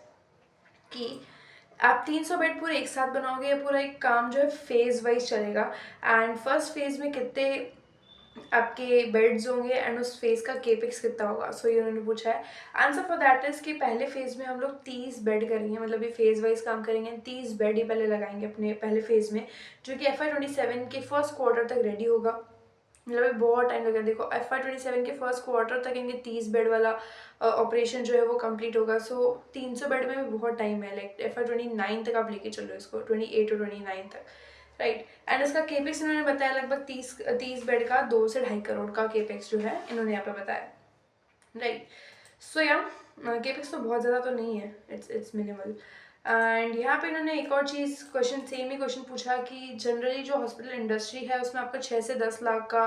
कि आप 300 बेड पूरे एक साथ बनाओगे या पूरा एक काम जो है फेज वाइज चलेगा, एंड फर्स्ट फेज में कितने आपके बेड्स होंगे एंड उस फेज का केपेक्स कितना होगा? सो ये उन्होंने पूछा है। आंसर फॉर दैट इज कि पहले फेज में हम लोग 30 बेड करेंगे, मतलब ये फेज वाइज काम करेंगे, 30 बेड ही पहले लगाएंगे अपने पहले फेज में, जो कि FY 27 के फर्स्ट क्वार्टर तक रेडी होगा। मतलब बहुत टाइम लगेगा। देखो FY 27 के फर्स्ट क्वार्टर तक इनके 30 बेड वाला ऑपरेशन जो है वो कंप्लीट होगा। सो 300 बेड में भी बहुत टाइम है, लाइक FY 29 तक आप लेके चलो इसको, 28 और 29 तक, राइट? एंड इसका केपेक्स इन्होंने बताया लगभग 30 बेड का 2 से 2.5 करोड़ का केपेक्स जो है इन्होंने यहाँ पे बताया, राइट? सो या केपेक्स तो बहुत ज़्यादा तो नहीं है, इट्स मिनिमल। एंड यहाँ पे इन्होंने एक और चीज़ क्वेश्चन, सेम ही क्वेश्चन पूछा कि जनरली जो हॉस्पिटल इंडस्ट्री है उसमें आपका 6 से 10 लाख का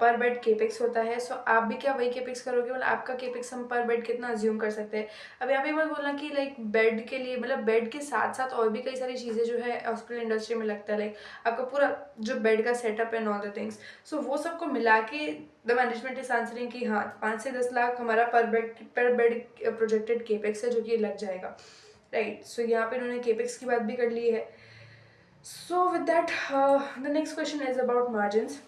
पर बेड केपेक्स होता है। सो आप भी क्या वही केपेक्स करोगे? मतलब आपका केपेक्स हम पर बेड कितना अज्यूम कर सकते हैं? अब यहाँ पे मत बोलना कि लाइक बेड के लिए, मतलब बेड के साथ साथ और भी कई सारी चीज़ें जो है हॉस्पिटल इंडस्ट्री में लगता है, लाइक आपका पूरा जो बेड का setup and all the things. So वो सबको मिला के द मैनेजमेंट इज आंसरिंग कि हाँ 5 से 10 लाख हमारा पर बेड प्रोजेक्टेड केपेक्स है जो कि लग जाएगा, राइट? सो यहाँ पे इन्होंने केपेक्स की बात भी कर ली है। So with that the next question is about margins.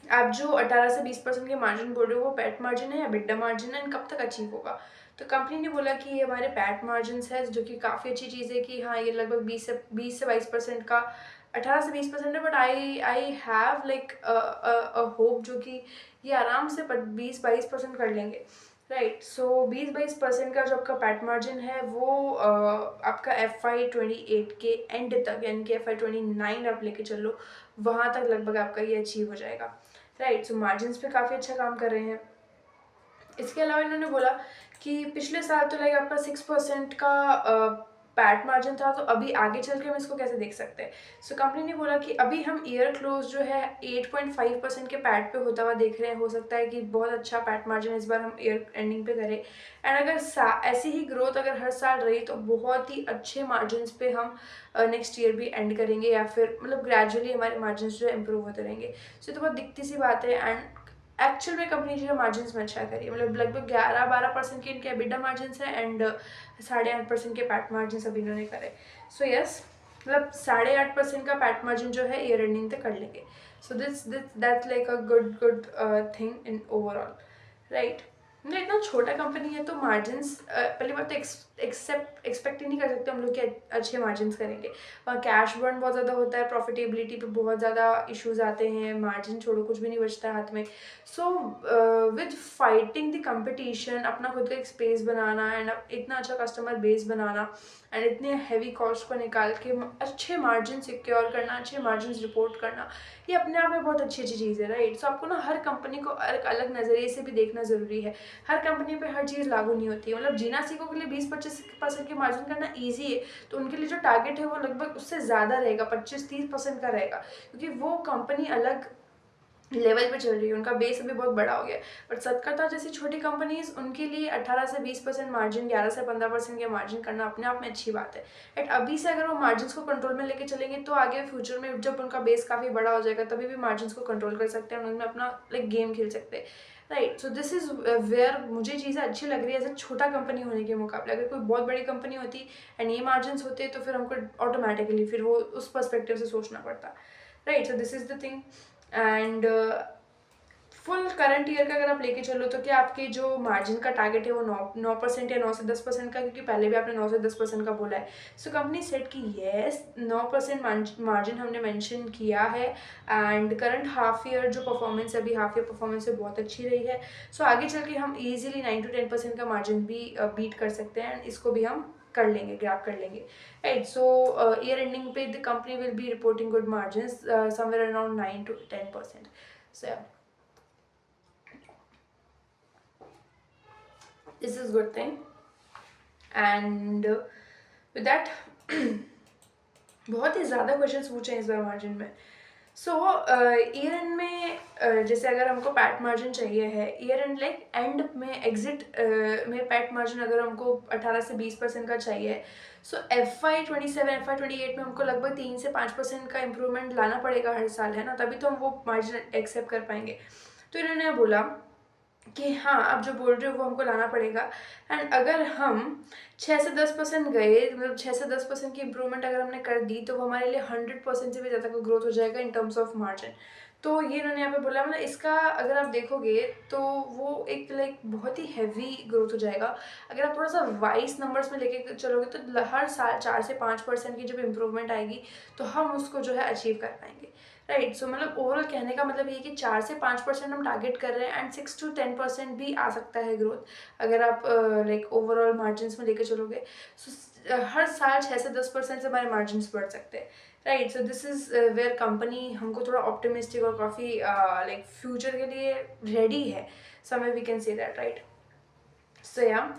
आप जो 18 से 20% के मार्जिन बोल रहे हो वो पैट मार्जिन है या बिड्डा मार्जिन है, एंड कब तक अचीव होगा? तो कंपनी ने बोला कि ये हमारे पैट मार्जिन है, जो कि काफ़ी अच्छी चीज़ है कि हाँ ये लगभग 20 से 22% का, 18 से 20% है, but I have like hope जो कि ये आराम से 20-22% कर लेंगे, राइट? सो 20-22% का जो आपका पैट मार्जिन है वो आपका FY 28 के एंड तक, यानी कि FY 29 आप लेके चलो, वहाँ तक लगभग आपका ये अचीव हो जाएगा, राइट? सो मार्जिन्स पे काफ़ी अच्छा काम कर रहे हैं। इसके अलावा इन्होंने बोला कि पिछले साल तो लाइक आपका 6% का पैट मार्जिन था, तो अभी आगे चल के हम इसको कैसे देख सकते हैं। सो कंपनी ने बोला कि अभी हम ईयर क्लोज जो है 8.5% के पैट पे होता हुआ देख रहे हैं, हो सकता है कि बहुत अच्छा पैट मार्जिन इस बार हम ईयर एंडिंग पे करें। एंड अगर ऐसी ही ग्रोथ अगर हर साल रही तो बहुत ही अच्छे मार्जिन पे हम नेक्स्ट ईयर भी एंड करेंगे, या फिर मतलब ग्रेजुअली हमारे मार्जिन जो है इंप्रूव होते रहेंगे। सो तो बहुत दिखती सी बात है। एंड एक्चुअल में कंपनी जो है मार्जिन में अच्छा करी है, मतलब लगभग 11-12% के इनके एबिटा मार्जिन है एंड 8.5% के पैट मार्जिन अभी इन्होंने करे। सो यस, मतलब 8.5% का पैट मार्जिन जो है ईयर एंडिंग तक कर लेंगे। So this that's like a good thing in overall, right. मतलब इतना छोटा कंपनी है तो मार्जिन्स पहली बात तो एक्सपेक्ट ही नहीं कर सकते हम लोग कि अच्छे मार्जिन्स करेंगे। कैश बर्न बहुत ज़्यादा होता है, प्रॉफिटेबिलिटी पे बहुत ज़्यादा इश्यूज आते हैं, मार्जिन छोड़ो कुछ भी नहीं बचता है हाथ में। So with fighting the competition, अपना खुद का एक स्पेस बनाना एंड इतना अच्छा कस्टमर बेस बनाना एंड इतने हैवी कॉस्ट को निकाल के अच्छे मार्जिन सिक्योर करना, अच्छे मार्जिन रिपोर्ट करना, ये अपने आप में बहुत अच्छी चीज़ है, राइट। सो आपको ना हर कंपनी को एक अलग नज़रिए से भी देखना ज़रूरी है। हर कंपनी पे हर चीज़ लागू नहीं होती है। मतलब जीना सीखो के लिए 20-25% के मार्जिन करना ईजी है, तो उनके लिए जो टारगेट है वो लगभग उससे ज़्यादा रहेगा, 25-30% का रहेगा, क्योंकि वो कंपनी अलग लेवल पे चल रही है, उनका बेस अभी बहुत बड़ा हो गया है। बट सतकर्ता जैसी छोटी कंपनीज, उनके लिए 18 से 20% मार्जिन, 11 से 15% के मार्जिन करना अपने आप में अच्छी बात है। एट अभी से अगर वो मार्जिन को कंट्रोल में लेके चलेंगे तो आगे फ्यूचर में जब उनका बेस काफ़ी बड़ा हो जाएगा तभी भी मार्जिन को कंट्रोल कर सकते हैं, उनमें अपना लाइक गेम खेल सकते हैं, right. So this is where मुझे चीज़ें अच्छी लग रही है एज ए छोटा कंपनी होने के मुकाबले। अगर कोई बहुत बड़ी कंपनी होती एंड ये मार्जिन होते तो फिर हमको ऑटोमेटिकली फिर वो उस पर्सपेक्टिव से सोचना पड़ता, right. So this is the thing. And full current year का अगर आप लेके चलो तो क्या आपके जो मार्जिन का टारगेट है वो 9% या 9 से 10% का, क्योंकि पहले भी आपने 9 से 10% का बोला है। सो कंपनी सेट की येस 9% मार्जिन हमने मेंशन किया है। एंड करंट हाफ ईयर जो परफॉर्मेंस है, अभी हाफ ईयर परफॉर्मेंस है बहुत अच्छी रही है। सो आगे चल के हम ईजिली 9 to 10% का मार्जिन भी बीट कर सकते हैं एंड इसको भी हम कर लेंगे, ग्रैब कर लेंगे, राइट। सो ईयर एंडिंग पे the company will be reporting good margin somewhere around 9 to 10%. So yeah, this is good thing. And with that बहुत ही ज़्यादा क्वेश्चंस पूछे हैं इस बार मार्जिन में। सो ईयर एंड में जैसे अगर हमको पैट मार्जिन चाहिए है, ईयर एंड लाइक एंड में एग्जिट में पैट मार्जिन अगर हमको 18 से 20% का चाहिए, सो FY27 FY28 में हमको लगभग 3 से 5% का इम्प्रूवमेंट लाना पड़ेगा हर साल, है ना, तभी तो हम वो मार्जिन एक्सेप्ट कर पाएंगे। तो इन्होंने बोला कि हाँ, आप जो बोल रहे हो वो हमको लाना पड़ेगा। एंड अगर हम 6 से 10% गए, मतलब 6 से 10% की इम्प्रूवमेंट अगर हमने कर दी तो वो हमारे लिए 100% से भी ज़्यादा का ग्रोथ हो जाएगा इन टर्म्स ऑफ मार्जिन। तो ये इन्होंने यहाँ पे बोला, मतलब इसका अगर आप देखोगे तो वो एक लाइक बहुत ही हैवी ग्रोथ हो जाएगा। अगर आप थोड़ा सा वाइस नंबर्स में लेके चलोगे तो हर साल 4 से 5% की जब इम्प्रूवमेंट आएगी तो हम उसको जो है अचीव कर पाएंगे, राइट। सो मतलब ओवरऑल कहने का मतलब ये कि 4 से 5% हम टारगेट कर रहे हैं एंड 6 to 10% भी आ सकता है ग्रोथ अगर आप लाइक ओवरऑल मार्जिन में लेके चलोगे। सो हर साल 6 से 10% से हमारे मार्जिन बढ़ सकते हैं, right. So this is where company हमको थोड़ा ऑप्टिमिस्टिक और काफ़ी लाइक फ्यूचर के लिए रेडी है, समय we can say that, right. So yeah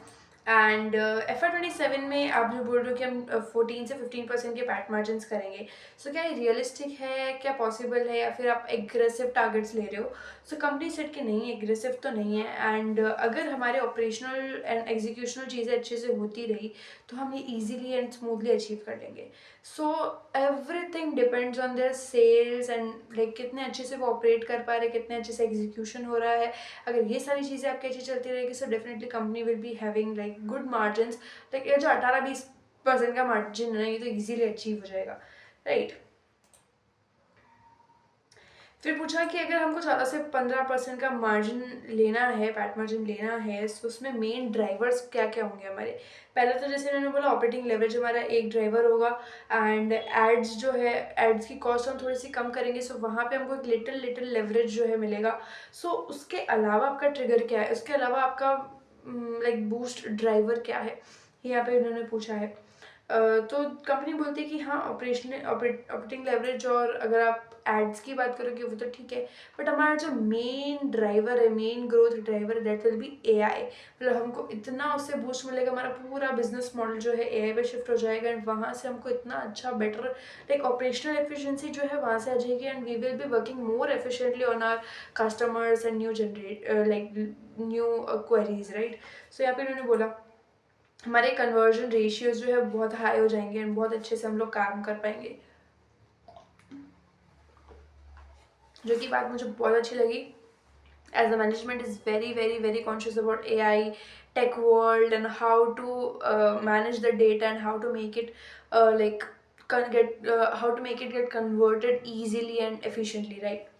and FY27 में आप जो बोल रहे हो कि हम 14 से 15% के पैट मार्जिन करेंगे, सो क्या ये रियलिस्टिक है, क्या पॉसिबल है, या फिर आप एग्रेसिव टारगेट्स ले रहे हो। सो कंपनी सेट कि नहीं, एग्रेसिव तो नहीं है। एंड अगर हमारे ऑपरेशनल एंड एग्जीक्यूशनल चीज़ें अच्छे से होती रही तो हम ये ईजिली एंड स्मूथली अचीव कर लेंगे। So everything depends on their sales and like कितने अच्छे से वो ऑपरेट कर पा रहे, कितने अच्छे से एग्जीक्यूशन हो रहा है। अगर ये सारी चीज़ें आपकी अच्छी चलती रहेगी so definitely company will be having like good margin. Like ये जो 18-20% का मार्जिन है ये तो इजीली अचीव हो जाएगा, राइट। फिर पूछा कि अगर हमको 14 से 15% का मार्जिन लेना है, पैट मार्जिन लेना है, तो उसमें मेन ड्राइवर्स क्या क्या होंगे हमारे। पहले तो जैसे इन्होंने बोला ऑपरेटिंग लेवरेज हमारा एक ड्राइवर होगा। एंड एड्स जो है, एड्स की कॉस्ट हम थोड़ी सी कम करेंगे, सो वहाँ पे हमको एक लिटिल लेवरेज जो है मिलेगा। सो उसके अलावा आपका ट्रिगर क्या है, उसके अलावा आपका लाइक बूस्ट ड्राइवर क्या है, यहाँ पे इन्होंने पूछा है। तो कंपनी बोलती है कि हाँ, ऑपरेटिंग लेवरेज, और अगर आप एड्स की बात करोगे वो तो ठीक है, बट हमारा जो मेन ड्राइवर है, मेन ग्रोथ ड्राइवर है, दैट विल बी एआई। मतलब हमको इतना उससे बूस्ट मिलेगा, हमारा पूरा बिजनेस मॉडल जो है एआई पे शिफ्ट हो जाएगा, एंड वहाँ से हमको इतना अच्छा बेटर लाइक ऑपरेशनल एफिशिएंसी जो है वहाँ से आ जाएगी, and we will be working more efficiently on our customers and new queries, right. So यहाँ पे उन्होंने बोला हमारे कन्वर्जन रेशियोज जो है बहुत हाई हो जाएंगे, एंड बहुत अच्छे से हम लोग काम कर पाएंगे, जो कि बात मुझे बहुत अच्छी लगी। As the management is very very conscious about AI tech world, and how to manage the data, and how to make it how to make it get converted easily and efficiently, right?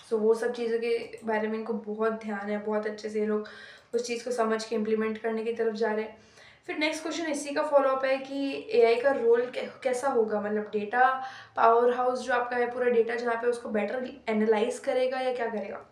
So वो सब चीज़ों के बारे में इनको बहुत ध्यान है, बहुत अच्छे से ये लोग उस चीज़ को समझ के इम्प्लीमेंट करने की तरफ जा रहे हैं। फिर नेक्स्ट क्वेश्चन इसी का फॉलोअप है कि एआई का रोल कैसा होगा, मतलब डेटा पावर हाउस जो आपका है, पूरा डेटा जहाँ पे उसको बेटर एनालाइज करेगा या क्या करेगा।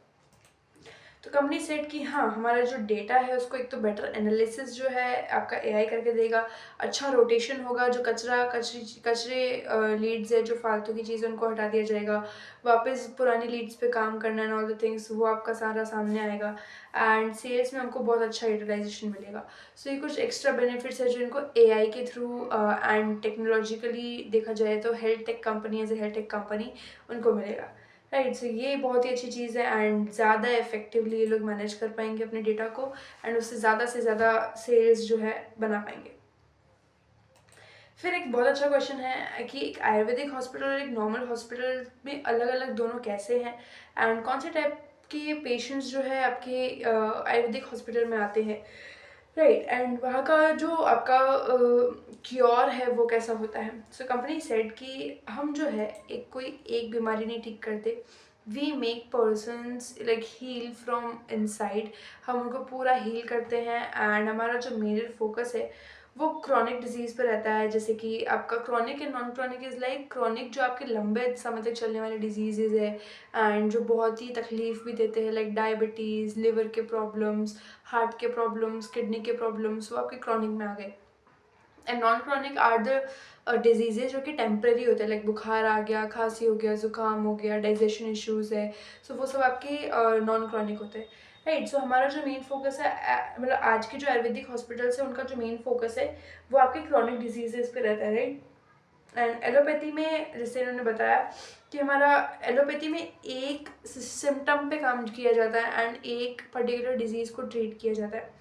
तो कंपनी सेट कि हाँ, हमारा जो डेटा है उसको एक तो बेटर एनालिसिस जो है आपका एआई करके देगा, अच्छा रोटेशन होगा, जो कचरे लीड्स है, जो फालतू की चीज़ उनको हटा दिया जाएगा, वापस पुरानी लीड्स पे काम करना एंड ऑल द थिंग्स वो आपका सारा सामने आएगा, एंड सेल्स में हमको बहुत अच्छा यूटिलाइजेशन मिलेगा। सो ये कुछ एक्स्ट्रा बेनिफिट्स है जो इनको एआई के थ्रू एंड टेक्नोलॉजिकली देखा जाए तो health tech company as a health tech company उनको मिलेगा, राइट। सो ये बहुत ही अच्छी चीज़ है, एंड ज़्यादा इफेक्टिवली ये लोग मैनेज कर पाएंगे अपने डेटा को, एंड उससे से ज़्यादा सेल्स जो है बना पाएंगे। फिर एक बहुत अच्छा क्वेश्चन है कि एक आयुर्वेदिक हॉस्पिटल और एक नॉर्मल हॉस्पिटल में अलग अलग दोनों कैसे हैं, एंड कौन से टाइप के पेशेंट्स जो है आपके आयुर्वेदिक हॉस्पिटल में आते हैं, राइट, एंड वहाँ का जो आपका क्योर है वो कैसा होता है। सो कंपनी सेड कि हम जो है एक बीमारी नहीं ठीक करते, we make persons like heal from inside, हम उनको पूरा हील करते हैं, एंड हमारा जो मेजर फोकस है वो क्रॉनिक डिजीज़ पे रहता है, जैसे कि आपका chronic and non chronic is like chronic जो आपके लंबे समय तक चलने वाले डिजीज़ है, एंड जो बहुत ही तकलीफ भी देते हैं, लाइक डायबिटीज़, लिवर के प्रॉब्लम्स, हार्ट के प्रॉब्लम्स, किडनी के प्रॉब्लम्स, वो आपके क्रॉनिक में आ गए। And non chronic are the diseases जो कि टेम्प्रेरी होते हैं, लाइक बुखार आ गया, खांसी हो गया, जुकाम हो गया, डाइजेशन इश्यूज है, सो वो सब आपके नॉन क्रॉनिक होते हैं, राइट। सो हमारा जो मेन फोकस है मतलब आज के जो आयुर्वेदिक हॉस्पिटल्स है उनका जो मेन फोकस है वो आपके क्रॉनिक डिजीजेस पे रहता है, राइट। एंड एलोपैथी में जैसे इन्होंने बताया कि हमारा एलोपैथी में एक सिम्टम पे काम किया जाता है एंड एक पर्टिकुलर डिजीज़ को ट्रीट किया जाता है,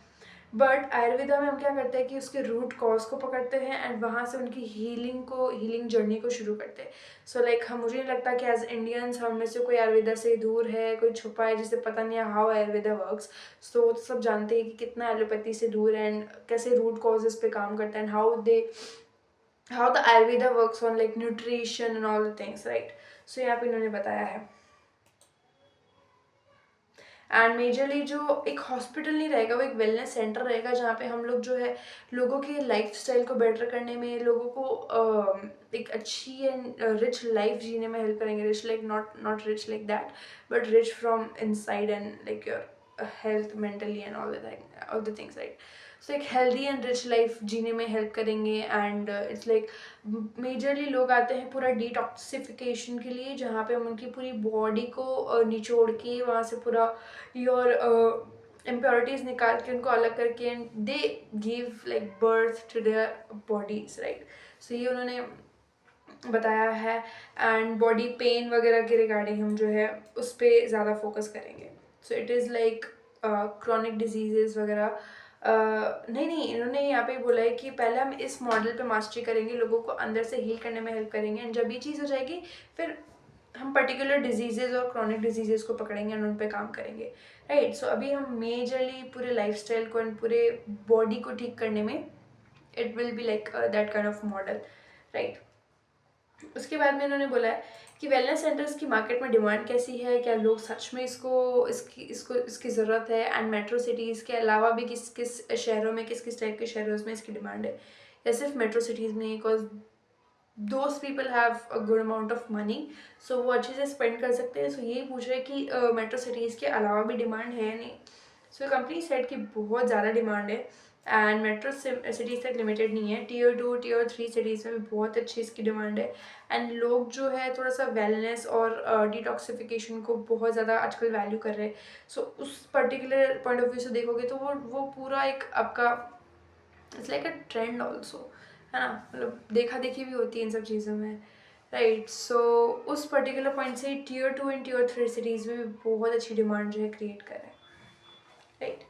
बट आयुर्वेदा में हम क्या करते हैं कि उसके रूट कॉज को पकड़ते हैं एंड वहाँ से उनकी हीलिंग जर्नी को शुरू करते हैं। सो लाइक हम मुझे नहीं लगता कि एज इंडियंस हम में से कोई आयुर्वेदा से दूर है, कोई छुपा है जिसे पता नहीं है हाउ आयुर्वेदा वर्क्स। सो वो तो सब जानते हैं कि कितना एलोपैथी से दूर है एंड कैसे रूट कॉजेज पे काम करता है, and how the Ayurveda works on like nutrition and all the things, right? So यहाँ पे इन्होंने बताया है। एंड मेजरली जो एक हॉस्पिटल नहीं रहेगा वो एक वेलनेस सेंटर रहेगा, जहाँ पे हम लोग जो है लोगों के लाइफ स्टाइल को बेटर करने में, लोगों को एक अच्छी एंड रिच लाइफ जीने में हेल्प करेंगे। Rich like not rich like that, but rich from inside and like your health mentally and all the things, right. So एक हेल्दी एंड रिच लाइफ जीने में हेल्प करेंगे, एंड इट्स लाइक मेजरली लोग आते हैं पूरा detoxification के लिए, जहाँ पे हम उनकी पूरी बॉडी को निचोड़ के वहाँ से पूरा योर impurities निकाल के उनको अलग करके and they give like birth to their bodies, right. So ये उन्होंने बताया है, एंड बॉडी पेन वगैरह के रिगार्डिंग हम जो है उस पर ज़्यादा फोकस करेंगे। सो it is like chronic diseases वगैरह नहीं, इन्होंने यहाँ पे बोला है कि पहले हम इस मॉडल पे मास्टरी करेंगे, लोगों को अंदर से हील करने में हेल्प करेंगे, एंड जब ये चीज़ हो जाएगी फिर हम पर्टिकुलर डिजीजेज और क्रॉनिक डिजीजेज को पकड़ेंगे और उन पे काम करेंगे, राइट। सो अभी हम मेजरली पूरे लाइफस्टाइल को एंड पूरे बॉडी को ठीक करने में it will be like that kind of model, right. उसके बाद में इन्होंने बोला है कि वेलनेस सेंटर्स की मार्केट में डिमांड कैसी है, क्या लोग सच में इसकी ज़रूरत है, एंड मेट्रो सिटीज़ के अलावा भी किस किस शहरों में, किस किस टाइप के शहरों में इसकी डिमांड है, या सिर्फ मेट्रो सिटीज़ में, because those people have a good amount of money, so वो अच्छे से स्पेंड कर सकते हैं। सो यही पूछ रहे हैं कि मेट्रो सिटीज़ के अलावा भी डिमांड है या नहीं। सो कंपनी सेट की बहुत ज़्यादा डिमांड है, एंड मेट्रो सिटीज़ तक लिमिटेड नहीं है, टीयर 2 टीयर 3 सिटीज़ में भी बहुत अच्छी इसकी डिमांड है। एंड लोग जो है थोड़ा सा वेलनेस और डिटॉक्सिफिकेशन को बहुत ज़्यादा आजकल वैल्यू कर रहे हैं। सो उस पर्टिकुलर पॉइंट ऑफ व्यू से देखोगे तो वो पूरा एक आपका it's like a trend also, है ना, मतलब देखा देखी भी होती है इन सब चीज़ों में, राइट। सो उस पर्टिकुलर पॉइंट से टीयर 2 एंड टीयर 3 सिटीज़ में भी बहुत अच्छी डिमांड जो है क्रिएट कर रहे हैं, right.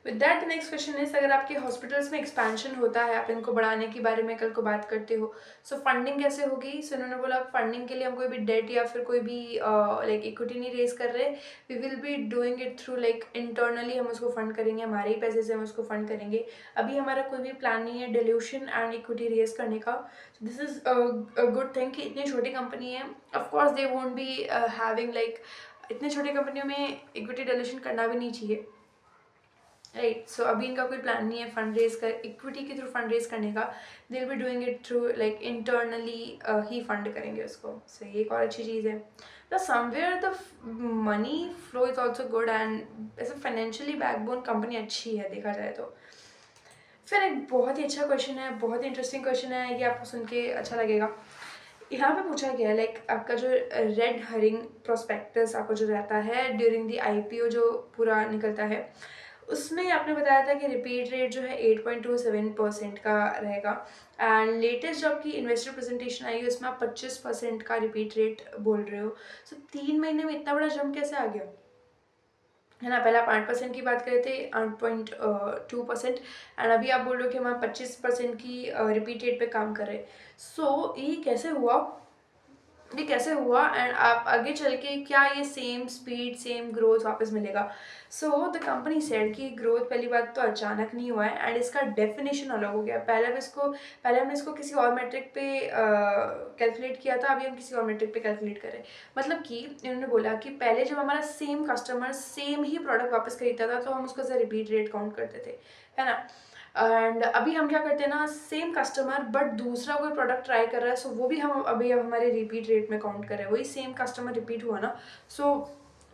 With that the next question is, अगर आपके हॉस्पिटल्स में एक्सपेंशन होता है, आप इनको बढ़ाने के बारे में कल को बात करते हो, सो फंडिंग कैसे होगी। सो इन्होंने बोला फंडिंग के लिए हम कोई भी डेट या फिर कोई भी लाइक इक्विटी नहीं रेज कर रहे, we will be doing it through like internally, हम उसको फंड करेंगे, हमारे ही पैसे से हम उसको फंड करेंगे। अभी हमारा कोई भी प्लान नहीं है डिल्यूशन एंड इक्विटी रेज करने का। This is a good thing कि इतनी छोटी कंपनी है, of course they won't be having like, इतनी छोटी कंपनियों में इक्विटी डिल्यूशन करना भी नहीं चाहिए, राइट। सो अभी इनका कोई प्लान नहीं है फंड रेज कर इक्विटी के थ्रू फंड रेज करने का, दे will be doing it through like internally he fund करेंगे उसको। सो ये एक और अच्छी चीज़ है। The somewhere the money flow is also good and ऐसे फाइनेंशियली बैकबोन कंपनी अच्छी है देखा जाए तो। फिर एक बहुत ही अच्छा क्वेश्चन है, बहुत ही इंटरेस्टिंग क्वेश्चन है, ये आपको सुन के अच्छा लगेगा। यहाँ पे पूछा गया है लाइक आपका जो रेड हरिंग प्रोस्पेक्टस आपको जो रहता है ड्यूरिंग द आईपीओ जो पूरा निकलता है, उसमें आपने बताया था कि रिपीट रेट जो है 8.27% का रहेगा। एंड लेटेस्ट जो आपकी इन्वेस्टर प्रेजेंटेशन आई है उसमें आप 25% का रिपीट रेट बोल रहे हो। सो 3 महीने में इतना बड़ा जंप कैसे आ गया, है ना। पहले आप 8% की बात करे थे, 8.2%, एंड अभी आप बोल रहे हो कि हम 25% की रिपीट रेट पे काम कर रहे हैं। सो ये कैसे हुआ, ये कैसे हुआ, एंड आप आगे चल के क्या ये सेम स्पीड सेम ग्रोथ वापस मिलेगा। सो द कंपनी सेड कि ग्रोथ पहली बात तो अचानक नहीं हुआ है एंड इसका डेफिनेशन अलग हो गया। पहले हमने इसको किसी और मेट्रिक पे कैलकुलेट किया था, अभी हम किसी और मेट्रिक पे कैलकुलेट करें। मतलब कि इन्होंने बोला कि पहले जब हमारा सेम कस्टमर सेम ही प्रोडक्ट वापस खरीदता था तो हम उसको एज रिपीट रेट काउंट करते थे, है ना। एंड अभी हम क्या करते हैं ना, सेम कस्टमर बट दूसरा कोई प्रोडक्ट ट्राई कर रहा है, सो वो भी हम अभी अब हमारे रिपीट रेट में काउंट कर रहे हैं। वही सेम कस्टमर रिपीट हुआ ना, सो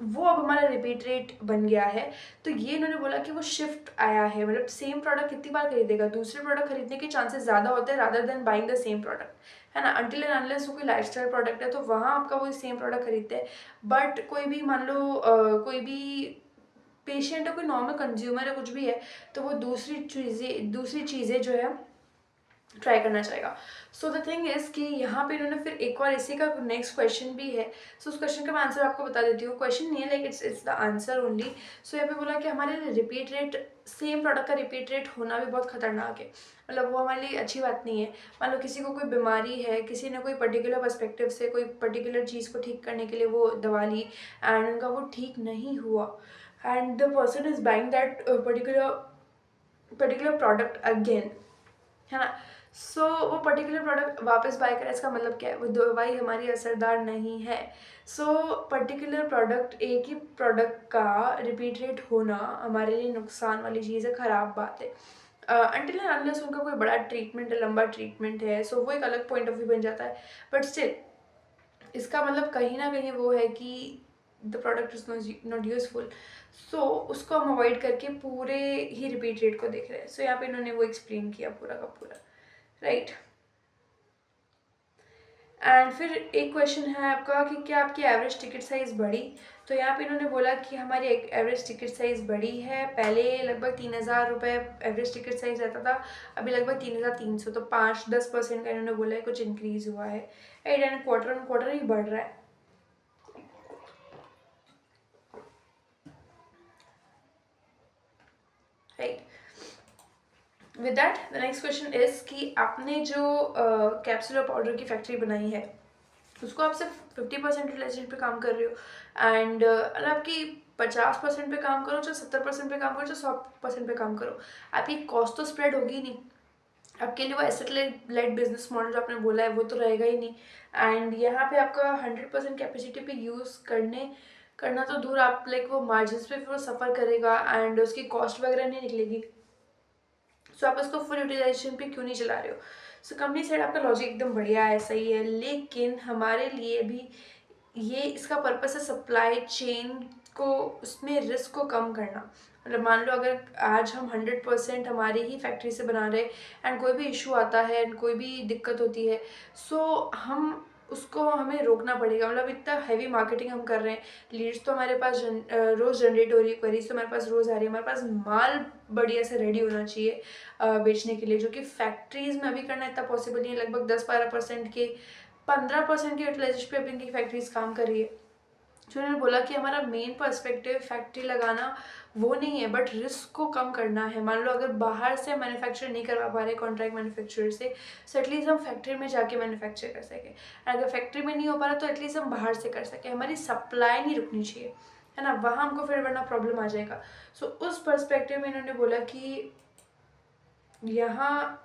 वो अब हमारा रिपीट रेट बन गया है। तो ये इन्होंने बोला कि वो शिफ्ट आया है, मतलब सेम प्रोडक्ट कितनी बार खरीदेगा, दूसरे प्रोडक्ट खरीदने के चांसेस ज़्यादा होते हैं rather than buying the same product, है ना। अनटिल एंड अनलेस वो कोई लाइफस्टाइल प्रोडक्ट है तो वहाँ आपका वही सेम प्रोडक्ट खरीदते हैं। बट कोई भी मान लो कोई भी पेशेंट है, कोई नॉर्मल कंज्यूमर है, कुछ भी है, तो वो दूसरी चीज़ें जो है ट्राई करना चाहेगा। सो द थिंग इज कि यहाँ पे इन्होंने फिर एक और इसी का नेक्स्ट क्वेश्चन भी है। सो उस क्वेश्चन का मैं आंसर आपको बता देती हूँ, क्वेश्चन नहीं है like it's the answer only. So यहाँ पे बोला कि हमारे लिए रिपीट रेट, सेम प्रोडक्ट का रिपीट रेट होना भी बहुत खतरनाक है, मतलब वो हमारे लिए अच्छी बात नहीं है। मान लो किसी को कोई बीमारी है, किसी ने कोई पर्टिकुलर पर्सपेक्टिव से कोई पर्टिकुलर चीज़ को ठीक करने के लिए वो दवा ली एंड उनका वो ठीक नहीं हुआ and the person is buying that particular product again, है ना। सो वो पर्टिकुलर प्रोडक्ट वापस बाय करें, इसका मतलब क्या है, वो दवाई हमारी असरदार नहीं है। सो पर्टिकुलर प्रोडक्ट, एक ही प्रोडक्ट का रिपीट रेट होना हमारे लिए नुकसान वाली चीज़ है, ख़राब बात है। अनटिल एंड अनलेस उनका कोई बड़ा ट्रीटमेंट है, लंबा ट्रीटमेंट है, सो वो एक अलग पॉइंट ऑफ व्यू बन जाता है। बट स्टिल इसका मतलब कहीं ना कहीं वो है कि the product is not useful, so उसको हम अवॉइड करके पूरे ही रिपीट रेट को देख रहे हैं। सो यहाँ पे इन्होंने वो एक्सप्लेन किया पूरा का पूरा, राइट। एंड फिर एक क्वेश्चन है आपका कि क्या आपकी एवरेज टिकट साइज़ बढ़ी। तो यहाँ पे इन्होंने बोला कि हमारी एक एवरेज टिकट साइज़ बढ़ी है, पहले लगभग 3,000 रुपये एवरेज टिकट साइज़ रहता था, अभी लगभग 3,300, तो 5-10% का इन्होंने बोला है कुछ इंक्रीज़ हुआ है, right. And quarter on quarter ही बढ़ रहा है, right. With that the next question is कि आपने जो कैप्सूल पाउडर की फैक्ट्री बनाई है उसको आप सिर्फ 50% यूटिलाइजेशन पे काम कर रहे हो, एंड अगर आपकी 50% पे काम करो, चाहे 70% पे काम करो, चाहे 100% पे काम करो, आपकी कॉस्ट तो स्प्रेड होगी ही नहीं। आपके लिए वो एसेट लेड बिजनेस मॉडल जो आपने बोला है वो तो रहेगा ही नहीं। एंड यहाँ पे आपका 100% कैपेसिटी पे यूज़ करना तो दूर, आप लाइक वो मार्जिन पे फिर वो सफ़र करेगा एंड उसकी कॉस्ट वगैरह नहीं निकलेगी। सो आप उसको फुल यूटिलाइजेशन पे क्यों नहीं चला रहे हो। सो कंपनी साइड आपका लॉजिक एकदम बढ़िया है, सही है, लेकिन हमारे लिए भी ये इसका पर्पस है सप्लाई चेन उसमें रिस्क को कम करना। मतलब मान लो अगर आज हम 100% हमारी ही फैक्ट्री से बना रहे एंड कोई भी इशू आता है एंड कोई भी दिक्कत होती है, सो हम उसको हमें रोकना पड़ेगा। मतलब इतना हैवी मार्केटिंग हम कर रहे हैं, लीड्स तो हमारे पास रोज़ जनरेट हो रही है, क्वेरीज तो हमारे पास रोज़ आ रही है, हमारे पास माल बढ़िया से रेडी होना चाहिए बेचने के लिए, जो कि फैक्ट्रीज में अभी करना इतना पॉसिबल नहीं है। लगभग 10-12% के 15% के यूटिलाइजेशन पे अभी इनकी फैक्ट्रीज काम कर रही है। जो उन्होंने बोला कि हमारा मेन पर्सपेक्टिव फैक्ट्री लगाना वो नहीं है, बट रिस्क को कम करना है। मान लो अगर बाहर से मैन्युफैक्चर नहीं करवा पा रहे कॉन्ट्रैक्ट मैन्युफैक्चरर से, सो एटलीस्ट हम फैक्ट्री में जाके मैन्युफैक्चर कर सकें। अगर फैक्ट्री में नहीं हो पा रहा तो एटलीस्ट हम बाहर से कर सकें, हमारी सप्लाई नहीं रुकनी चाहिए, है ना, वहाँ हमको फिर वरना प्रॉब्लम आ जाएगा। सो उस पर्सपेक्टिव में इन्होंने बोला कि यहाँ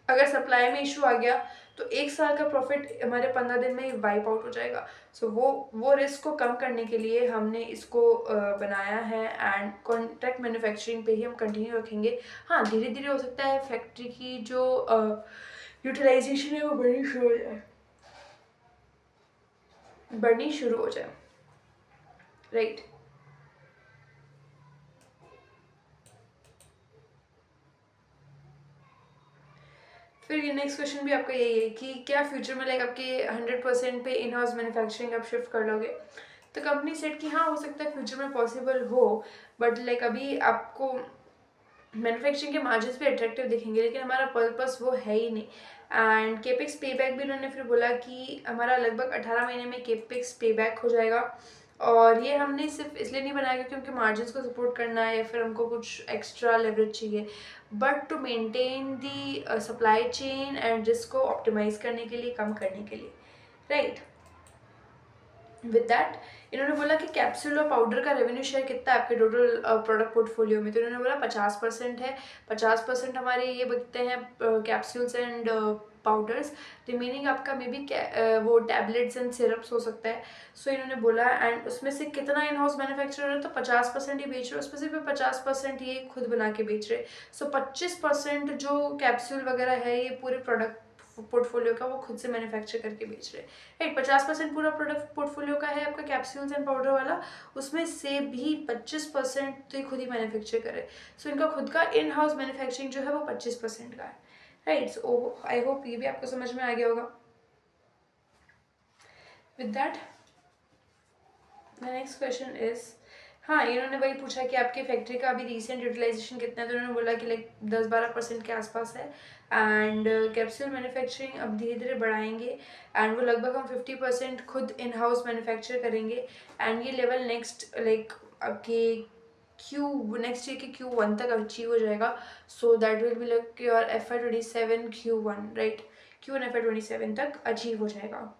अगर सप्लाई में इशू आ गया तो 1 साल का प्रॉफिट हमारे 15 दिन में ही वाइप आउट हो जाएगा। सो वो रिस्क को कम करने के लिए हमने इसको बनाया है एंड कॉन्ट्रैक्ट मैन्युफैक्चरिंग पे ही हम कंटिन्यू रखेंगे। हाँ, धीरे धीरे हो सकता है फैक्ट्री की जो यूटिलाइजेशन है वो बढ़नी शुरू हो जाए, राइट। फिर ये नेक्स्ट क्वेश्चन भी आपका यही है कि क्या फ्यूचर में लाइक आपके 100% पे इन हाउस मैन्युफैक्चरिंग आप शिफ्ट कर लोगे। तो कंपनी सेट कि हाँ, हो सकता है फ्यूचर में पॉसिबल हो, बट लाइक अभी आपको मैन्युफैक्चरिंग के मार्जिन भी अट्रैक्टिव दिखेंगे, लेकिन हमारा पर्पस वो है ही नहीं। एंड केपिक्स पे बैक भी उन्होंने फिर बोला कि हमारा लगभग 18 महीने में केपिक्स पे बैक हो जाएगा। और ये हमने सिर्फ इसलिए नहीं बनाया क्योंकि उनके मार्जिन को सपोर्ट करना है या फिर हमको कुछ एक्स्ट्रा लेवरेज चाहिए, but to maintain the supply chain and risk को ऑप्टिमाइज करने के लिए, कम करने के लिए, राइट। विद दैट इन्होंने बोला कि कैप्सूल और पाउडर का रेवेन्यू शेयर कितना है आपके टोटल प्रोडक्ट पोर्टफोलियो में। तो इन्होंने बोला 50% है, 50% हमारे ये बिकते हैं कैप्सूल्स एंड पाउडर्स, रिमेनिंग आपका मे बी वो टैबलेट्स एंड सिरप्स हो सकता है। सो इन्होंने बोला एंड उसमें से कितना इन हाउस मैन्युफैक्चर है, तो 50% ही बेच रहे हो, उसमें से भी 50% ये खुद बना के बेच रहे। सो 25% जो कैप्सूल वगैरह है ये पूरे प्रोडक्ट पोर्टफोलियो का वो खुद से मैन्युफैक्चर करके बेच रहे हैं, राइट। 50% पूरा प्रोडक्ट पोर्टफोलियो का है आपका कैप्सूल्स एंड पाउडर वाला, उसमें से भी 25% तो ये खुद ही मैन्युफैक्चर करे। सो इनका खुद का इन हाउस मैन्युफैक्चरिंग जो है वो 25% का है, राइट। सो आई होप ये भी आपको समझ में आ गया होगा। With that the next question is, हाँ, इन्होंने वही पूछा कि आपकी फैक्ट्री का अभी रिसेंट यूटिलाइजेशन कितना है। तो उन्होंने बोला कि लाइक 10-12% के आसपास है एंड कैप्सूल मैन्युफैक्चरिंग अब धीरे धीरे बढ़ाएंगे एंड वो लगभग हम 50% खुद इन हाउस मैन्युफैक्चर करेंगे एंड ये लेवल नेक्स्ट लाइक आपके नेक्स्ट ईयर के Q1 तक अचीव हो जाएगा। सो that will be like your FY27 Q1, right, Q1 FY27 तक अचीव हो जाएगा।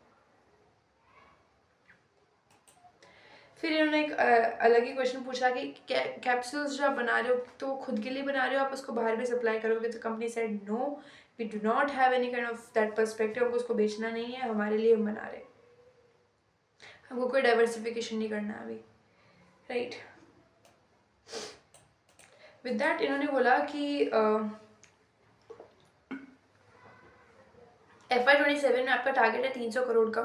फिर इन्होंने एक अलग ही क्वेश्चन पूछा कि कैप्सूल्स जो आप बना रहे हो तो वो खुद के लिए बना रहे हो, आप उसको बाहर भी सप्लाई करोगे। तो company said no, we do not have any kind of that perspective, हमको उसको बेचना नहीं है, हमारे लिए हम बना रहे, हमको कोई डाइवर्सिफिकेशन नहीं करना अभी, राइट। विद दैट इन्होंने बोला कि FY27 में आपका टारगेट है 300 करोड़ का,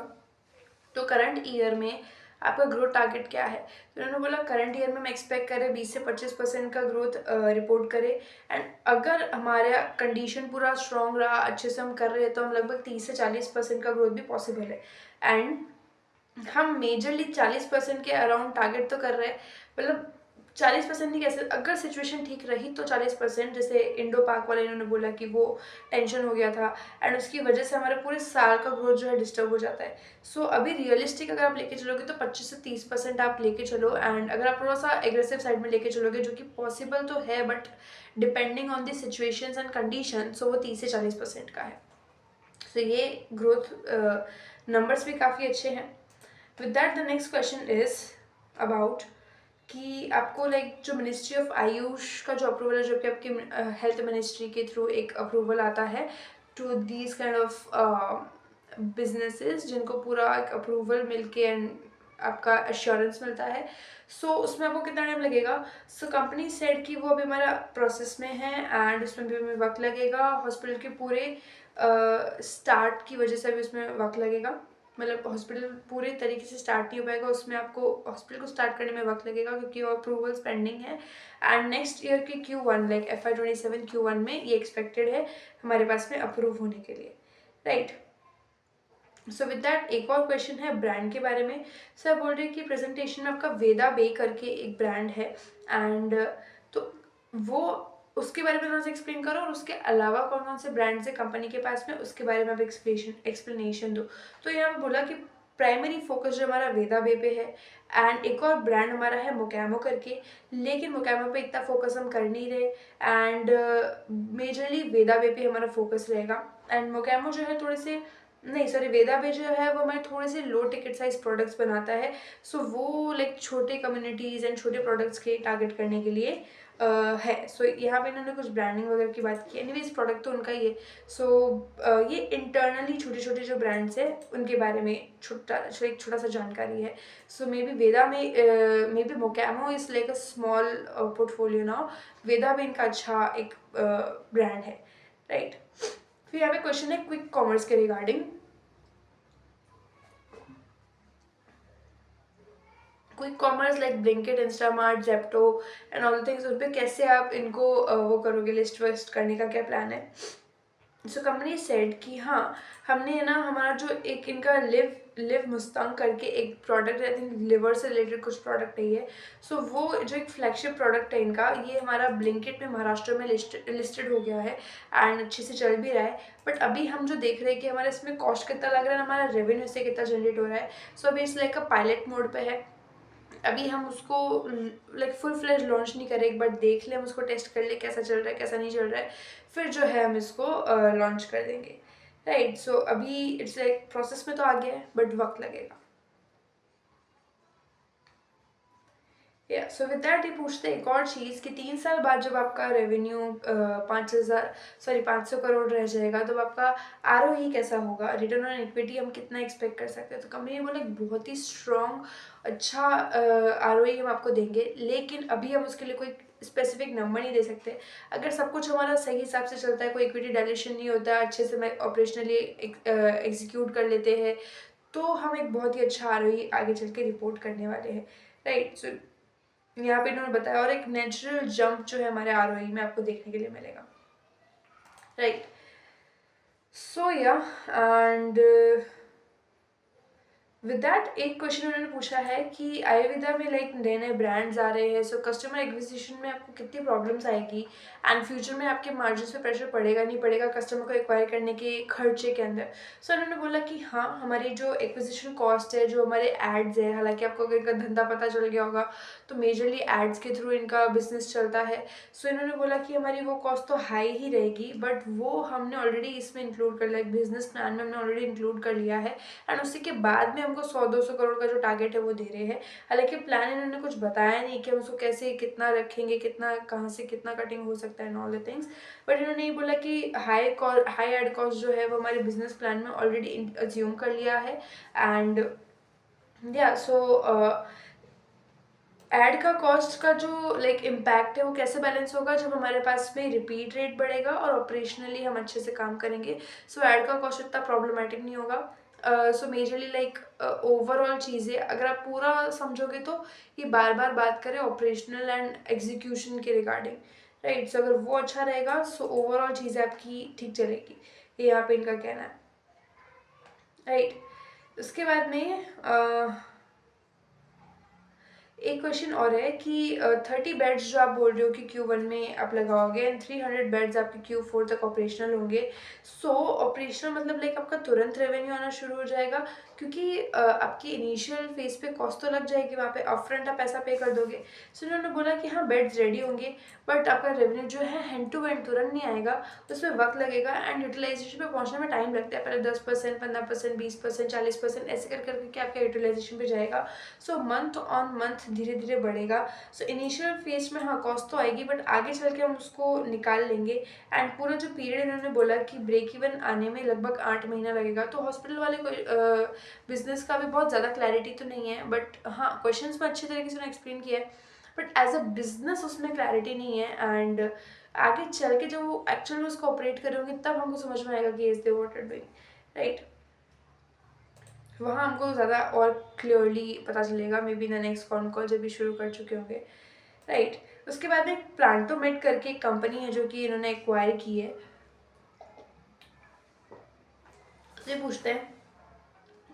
तो करंट ईयर में आपका ग्रोथ टारगेट क्या है। तो उन्होंने बोला करंट ईयर में मैं एक्सपेक्ट कर रहे 20 से 25% का ग्रोथ रिपोर्ट करे एंड अगर हमारा कंडीशन पूरा स्ट्रॉन्ग रहा, अच्छे से हम कर रहे हैं, तो हम लगभग 30 से 40% का ग्रोथ भी पॉसिबल है। एंड हम मेजरली 40% के अराउंड टारगेट तो कर रहे हैं, मतलब 40% नहीं कैसे, अगर सिचुएशन ठीक रही तो 40%, जैसे इंडो पाक वाले इन्होंने बोला कि वो टेंशन हो गया था एंड उसकी वजह से हमारे पूरे साल का ग्रोथ जो है डिस्टर्ब हो जाता है। सो अभी रियलिस्टिक अगर आप लेके चलोगे तो 25 से 30% आप लेके चलो एंड अगर आप थोड़ा सा एग्रेसिव साइड में लेके चलोगे, जो कि पॉसिबल तो है but depending on the situations and condition, so वो 30 से 40% का है। सो ये ग्रोथ नंबर्स भी काफ़ी अच्छे हैं। With that the next question is about कि आपको लाइक जो मिनिस्ट्री ऑफ आयुष का जो अप्रूवल है, जो कि आपकी हेल्थ मिनिस्ट्री के थ्रू एक अप्रूवल आता है to these kind of businesses, जिनको पूरा एक अप्रूवल मिलके एंड आपका एश्योरेंस मिलता है। सो उसमें आपको कितना टाइम लगेगा। सो कंपनी सेड कि वो अभी हमारा प्रोसेस में है एंड उसमें भी हमें वक्त लगेगा, हॉस्पिटल के पूरे स्टार्ट की वजह से भी उसमें वक्त लगेगा। मतलब हॉस्पिटल पूरे तरीके से स्टार्ट नहीं हो पाएगा, उसमें आपको हॉस्पिटल को स्टार्ट करने में वक्त लगेगा क्योंकि वो अप्रूवल्स पेंडिंग है। एंड नेक्स्ट ईयर के Q1 लाइक FY27 Q1 में ये एक्सपेक्टेड है हमारे पास में अप्रूव होने के लिए, राइट। सो विद दैट एक और क्वेश्चन है ब्रांड के बारे में। सर बोल रहे हैं कि प्रेजेंटेशन में आपका वेदा बे करके एक ब्रांड है एंड तो वो उसके बारे में थोड़ा सा एक्सप्लेन करो, और उसके अलावा कौन कौन से ब्रांड्स है कंपनी के पास में उसके बारे में आप एक्सप्लेनेशन दो। तो यहाँ पे बोला कि प्राइमरी फोकस जो हमारा वेदा बे पे है, एंड एक और ब्रांड हमारा है मोकैमो करके, लेकिन मोकैमो पे इतना फोकस हम कर नहीं रहे, एंड मेजरली वेदा बे पे हमारा फोकस रहेगा। एंड मोकैमो जो है थोड़े से नहीं सॉरी वेदा पे जो है वो हमारे थोड़े से लो टिकट साइज प्रोडक्ट्स बनाता है। सो वो लाइक छोटे कम्युनिटीज़ एंड छोटे प्रोडक्ट्स के टारगेट करने के लिए है। सो यहाँ पे इन्होंने कुछ ब्रांडिंग वगैरह की बात की, एनीवेज प्रोडक्ट तो उनका ही है। सो ये इंटरनली छोटे छोटे जो ब्रांड्स है उनके बारे में एक छोटा सा जानकारी है। सो मे बी वेदा में मे बी मोकैमो is like a small portfolio now, Veda भी इनका अच्छा एक ब्रांड है, राइट। फिर यहाँ पे क्वेश्चन है क्विक कॉमर्स के regarding. Quick commerce like Blinkit, Instamart, Zepto and all things, उन पे कैसे आप इनको वो करोगे, लिस्ट वेस्ट करने का क्या प्लान है। सो कंपनी सेड कि हाँ हमने है ना हमारा जो एक इनका लिव लिव मुस्तांग करके एक प्रोडक्ट है, आई थिंक लिवर से रिलेटेड कुछ प्रोडक्ट है ये। सो वो जो एक फ्लैगशिप प्रोडक्ट है इनका, ये हमारा ब्लिंकिट में महाराष्ट्र में लिस्टेड हो गया है एंड अच्छे से चल भी रहा है। बट अभी हम जो देख रहे हैं कि हमारा इसमें कॉस्ट कितना लग रहा है, हमारा रेवेन्यू से कितना जनरेट हो रहा है। सो अभी इस लाइक अ पायलट मोड पे है, अभी हम उसको लाइक फुल फ्लेज लॉन्च नहीं करें, एक बार देख ले, हम उसको टेस्ट कर ले कैसा चल रहा है कैसा नहीं चल रहा है, फिर जो है हम इसको लॉन्च कर देंगे, राइट। सो अभी इट्स लाइक प्रोसेस में तो आ गया है बट वक्त लगेगा। या सो विद दैट ये पूछते हैं एक और चीज़ कि 3 साल बाद जब आपका रेवेन्यू 500 करोड़ रह जाएगा तो आपका ROE कैसा होगा, रिटर्न ऑन इक्विटी हम कितना एक्सपेक्ट कर सकते हैं। तो कंपनी ने बोला एक बहुत ही स्ट्रॉन्ग अच्छा ROE हम आपको देंगे, लेकिन अभी हम उसके लिए कोई स्पेसिफिक नंबर नहीं दे सकते। अगर सब कुछ हमारा सही हिसाब से चलता है, कोई इक्विटी डायल्यूशन नहीं होता, अच्छे से मैं ऑपरेशनली एग्जीक्यूट कर लेते हैं, तो हम एक बहुत ही अच्छा ROE आगे चल के रिपोर्ट करने वाले हैं, राइट। सो यहाँ पे इन्होंने बताया, और एक नेचुरल जंप जो है हमारे ROE में आपको देखने के लिए मिलेगा, right. So yeah and with that एक क्वेश्चन उन्होंने पूछा है कि आयुर्वेदा में लाइक नए नए ब्रांड्स आ रहे हैं, सो कस्टमर एक्विजिशन में आपको कितनी प्रॉब्लम्स आएगी, एंड फ्यूचर में आपके मार्जिन पे प्रेशर पड़ेगा नहीं पड़ेगा कस्टमर को एक्वायर करने के खर्चे के अंदर। सो उन्होंने बोला कि हाँ हमारी जो एक्विजिशन कॉस्ट है, जो हमारे एड्स है, हालांकि आपको अगर इनका धंधा पता चल गया होगा तो मेजरली एड्स के थ्रू इनका बिजनेस चलता है। सो इन्होंने बोला कि हमारी वो कॉस्ट तो हाई ही रहेगी, बट वो हमने ऑलरेडी इसमें इंक्लूड कर लिया, बिजनेस प्लान में हमने ऑलरेडी इंक्लूड कर लिया है, एंड उसी के बाद में हमको 100-200 करोड़ का जो टारगेट है वो दे रहे हैं। हालांकि प्लान इन्होंने कुछ बताया नहीं कि हम उसको कैसे कितना रखेंगे, कितना कहाँ से कितना कटिंग हो सकता है and all the things, but इन्होंने ये बोला कि हाई एड कॉस्ट जो है वो हमारे बिजनेस प्लान में ऑलरेडी अज्यूम कर लिया है। एंड या सो एड का कॉस्ट का जो लाइक इम्पैक्ट है वो कैसे बैलेंस होगा, जब हमारे पास में रिपीट रेट बढ़ेगा और ऑपरेशनली हम अच्छे से काम करेंगे। सो एड का कॉस्ट इतना प्रॉब्लमेटिक नहीं होगा। सो मेजरली लाइक ओवरऑल चीज़ें अगर आप पूरा समझोगे तो ये बार बार बात करें ऑपरेशनल एंड एग्जीक्यूशन के रिगार्डिंग, राइट। सो अगर वो अच्छा रहेगा सो ओवरऑल चीज़ें आपकी ठीक चलेगी, ये यहाँ पे इनका कहना है, राइट। उसके बाद में एक क्वेश्चन और है कि 30 बेड्स जो आप बोल रहे हो कि Q1 में आप लगाओगे एंड 300 बेड्स आपके Q4 तक ऑपरेशनल होंगे। सो ऑपरेशनल मतलब लाइक आपका तुरंत रेवेन्यू आना शुरू हो जाएगा, क्योंकि आपकी इनिशियल फेज पे कॉस्ट तो लग जाएगी, वहाँ पे अपफ्रंट आप पैसा पे कर दोगे। सो उन्होंने बोला कि हाँ बेड्स रेडी होंगे, बट आपका रेवेन्यू जो है हैंड टू हैंड तुरंत नहीं आएगा, उसमें वक्त लगेगा एंड यूटिलाइजेशन पे पहुँचने में टाइम लगता है। पहले 10%, 15%, 20%, 40% ऐसे कर करके आपका यूटिलाइजेशन पे जाएगा। सो मंथ ऑन मंथ धीरे धीरे बढ़ेगा। सो इनिशियल फेज में हाँ कॉस्ट तो आएगी, बट आगे चल के हम उसको निकाल लेंगे। एंड पूरा जो पीरियड इन्होंने बोला कि ब्रेक इवन आने में लगभग 8 महीना लगेगा। तो हॉस्पिटल वाले को बिजनेस का भी बहुत ज़्यादा क्लैरिटी तो नहीं है, बट हाँ क्वेश्चंस में अच्छे तरीके से उन्होंने एक्सप्लेन किया है, बट एज अ बिजनेस उसमें क्लैरिटी नहीं है। एंड आगे चल के जब वो एक्चुअल में उसको ऑपरेट करेंगे तब हमको समझ में आएगा कि is they what are doing, right. वहाँ हमको ज़्यादा और क्लियरली पता चलेगा, maybe in the next con call जब भी शुरू कर चुके होंगे, राइट। उसके बाद में प्लांटोमेट करके एक कंपनी है जो कि इन्होंने एक्वायर की है। तो ये पूछते हैं,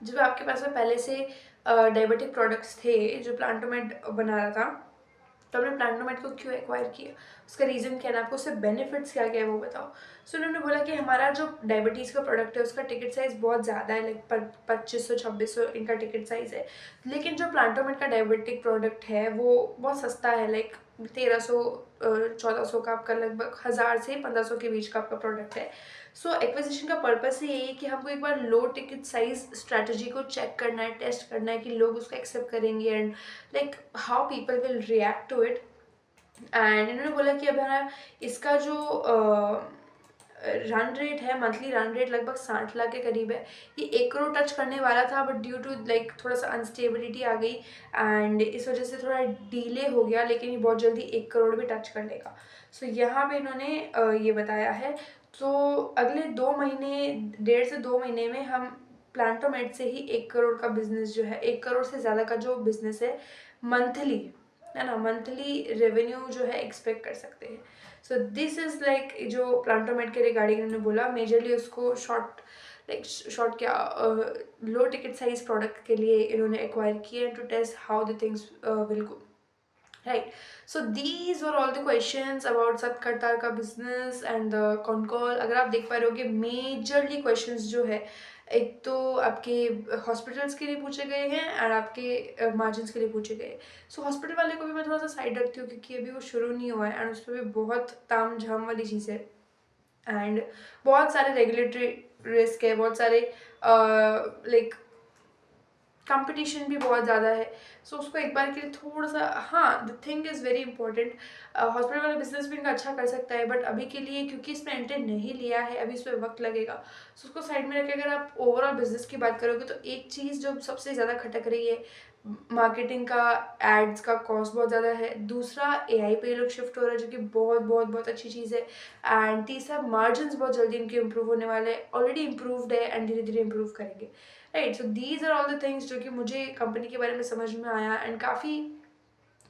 जब आपके पास में पहले से डायबिटिक प्रोडक्ट्स थे जो प्लांटोमेट बना रहा था, तो आपने प्लांटोमेट को क्यों एक्वायर किया, उसका रीज़न क्या है, आपको उससे बेनिफिट्स क्या क्या है वो बताओ। सो उन्होंने बोला कि हमारा जो डायबिटीज़ का प्रोडक्ट है उसका टिकट साइज़ बहुत ज़्यादा है, लाइक 2500-2600 इनका टिकट साइज़ है। लेकिन जो प्लांटोमेट का डायबिटिक प्रोडक्ट है वो बहुत सस्ता है, लाइक 1300-1400 का आपका, लगभग 1000 से 1500 के बीच का आपका प्रोडक्ट है। सो एक्विजिशन का पर्पस ही यही है कि हमको एक बार लो टिकट साइज स्ट्रैटेजी को चेक करना है, टेस्ट करना है कि लोग उसको एक्सेप्ट करेंगे and like how people will react to it. And इन्होंने बोला कि अब हमारा इसका जो रन रेट है, मंथली रन रेट लगभग 60 लाख के करीब है। ये 1 करोड़ टच करने वाला था, बट ड्यू टू लाइक थोड़ा सा अनस्टेबिलिटी आ गई एंड इस वजह से थोड़ा डिले हो गया, लेकिन ये बहुत जल्दी 1 करोड़ भी टच कर लेगा। सो यहाँ पे इन्होंने ये बताया है। तो अगले 2 महीने, 1.5 से 2 महीने में हम प्लांटोमेट से ही 1 करोड़ का बिजनेस जो है, 1 करोड़ से ज़्यादा का जो बिजनेस है मंथली, है ना, मंथली रेवेन्यू जो है एक्सपेक्ट कर सकते हैं। सो दिस इज़ लाइक जो प्लांटोमेट के रिगार्डिंग इन्होंने बोला, मेजरली उसको शॉर्ट क्या लो टिकट साइज प्रोडक्ट के लिए इन्होंने एक्वायर किया to test how the things will go, right. So these were all the questions about Satkartar का बिजनेस एंड द कॉनकॉल। अगर आप देख पा रहे हो कि मेजरली क्वेश्चंस जो है, एक तो आपके हॉस्पिटल्स के लिए पूछे गए हैं एंड आपके मार्जिन्स के लिए पूछे गए। सो हॉस्पिटल वाले को भी मैं थोड़ा सा साइड रखती हूँ क्योंकि अभी वो शुरू नहीं हुआ है एंड उस पर भी बहुत ताम झाम वाली चीज़ है एंड बहुत सारे रेगुलेटरी रिस्क है, बहुत सारे लाइक कंपटीशन भी बहुत ज़्यादा है। सो उसको एक बार के लिए थोड़ा सा, हाँ, the thing is very important. Hospital वाला बिजनेस भी इनका अच्छा कर सकता है, बट अभी के लिए क्योंकि इसमें एंट्री नहीं लिया है, अभी इस पर वक्त लगेगा। सो उसको साइड में रख के अगर आप ओवरऑल बिजनेस की बात करोगे तो एक चीज़ जो सबसे ज़्यादा खटक रही है, मार्केटिंग का, एड्स का कॉस्ट बहुत ज़्यादा है। दूसरा, एआई पे लोग शिफ्ट हो रहा है जो कि बहुत बहुत बहुत अच्छी चीज़ है। एंड तीसरा, मार्जिन्स बहुत जल्दी इनके इंप्रूव होने वाले हैं, ऑलरेडी इंप्रूव्ड है एंड धीरे धीरे इंप्रूव करेंगे, right. So these are all the things जो कि मुझे कंपनी के बारे में समझ में आया एंड काफ़ी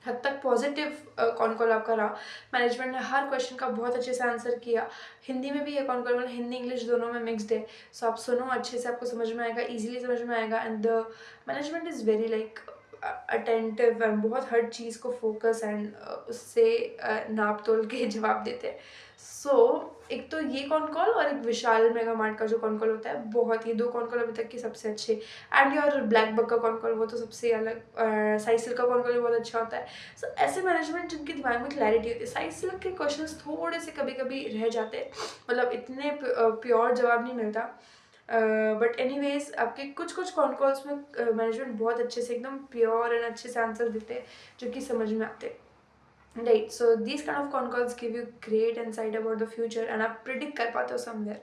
हद तक पॉजिटिव कॉन कॉल आपका रहा। मैनेजमेंट ने हर क्वेश्चन का बहुत अच्छे से आंसर किया। हिंदी में भी है कॉन कॉल, मतलब हिंदी इंग्लिश दोनों में मिक्सड है। सो आप सुनो अच्छे से, आपको समझ में आएगा, इजीली समझ में आएगा and the management is very like attentive and बहुत हर चीज़ को फोकस एंड उससे नाप तोल के जवाब देते हैं। सो एक तो ये कॉन कॉल और एक विशाल मेगा मार्ट का जो कॉन कॉल होता है, बहुत, ये दो कॉन कॉल अभी तक के सबसे अच्छे। एंड योर ब्लैक बक का कॉन कॉल वो तो सबसे अलग, साइसिल का कॉन कॉल भी बहुत अच्छा होता है। सो ऐसे मैनेजमेंट जिनके दिमाग में क्लैरिटी होती है, साइसिल के क्वेश्चंस थोड़े से कभी कभी रह जाते हैं, मतलब इतने प्योर जवाब नहीं मिलता। बट एनीवेज आपके कुछ कुछ कॉन कॉल्स में मैनेजमेंट बहुत अच्छे से एकदम प्योर एंड अच्छे से आंसर देते हैं जो कि समझ में आते हैं, right. So these kind of con calls give you great insight about the future and आप प्रिडिक्ट कर पाते हो somewhere,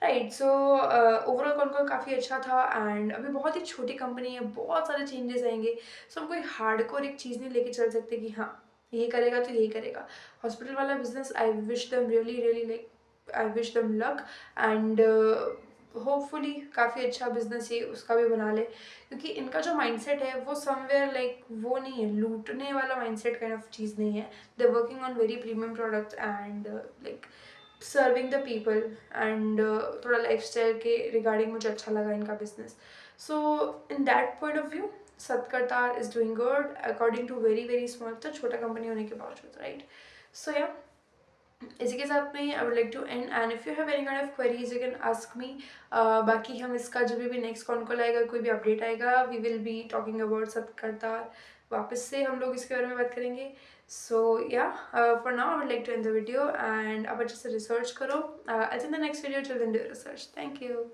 right. So overall con call काफ़ी अच्छा था एंड अभी बहुत ही छोटी कंपनी है, बहुत सारे चेंजेस आएंगे। सो हम कोई हार्डकोर एक चीज़ नहीं लेके चल सकते कि हाँ ये करेगा तो यही करेगा। हॉस्पिटल वाला बिजनेस, आई विश दम really really like, I wish दम लक एंड होपफुली काफ़ी अच्छा बिजनेस ये उसका भी बना ले, क्योंकि इनका जो माइंडसेट है वो समवेयर लाइक वो नहीं है, लूटने वाला माइंडसेट काइंड ऑफ चीज़ नहीं है। They working on very premium products and like serving the people and थोड़ा लाइफस्टाइल के रिगार्डिंग मुझे अच्छा लगा इनका business. So in that point of view Satkartar is doing good according to very very small, तो छोटा कंपनी होने के बावजूद, राइट। सो या इसी के साथ में I would like to end and if you have any kind of queries you can ask me. बाकी हम इसका जब भी नेक्स्ट कॉन कॉल आएगा, कोई भी अपडेट आएगा, we will be talking about Satkartar, वापस से हम लोग इसके बारे में बात करेंगे। सो या for now I would like to end the video and आप अच्छे से रिसर्च करो। I think the next video chill in do research. Thank you.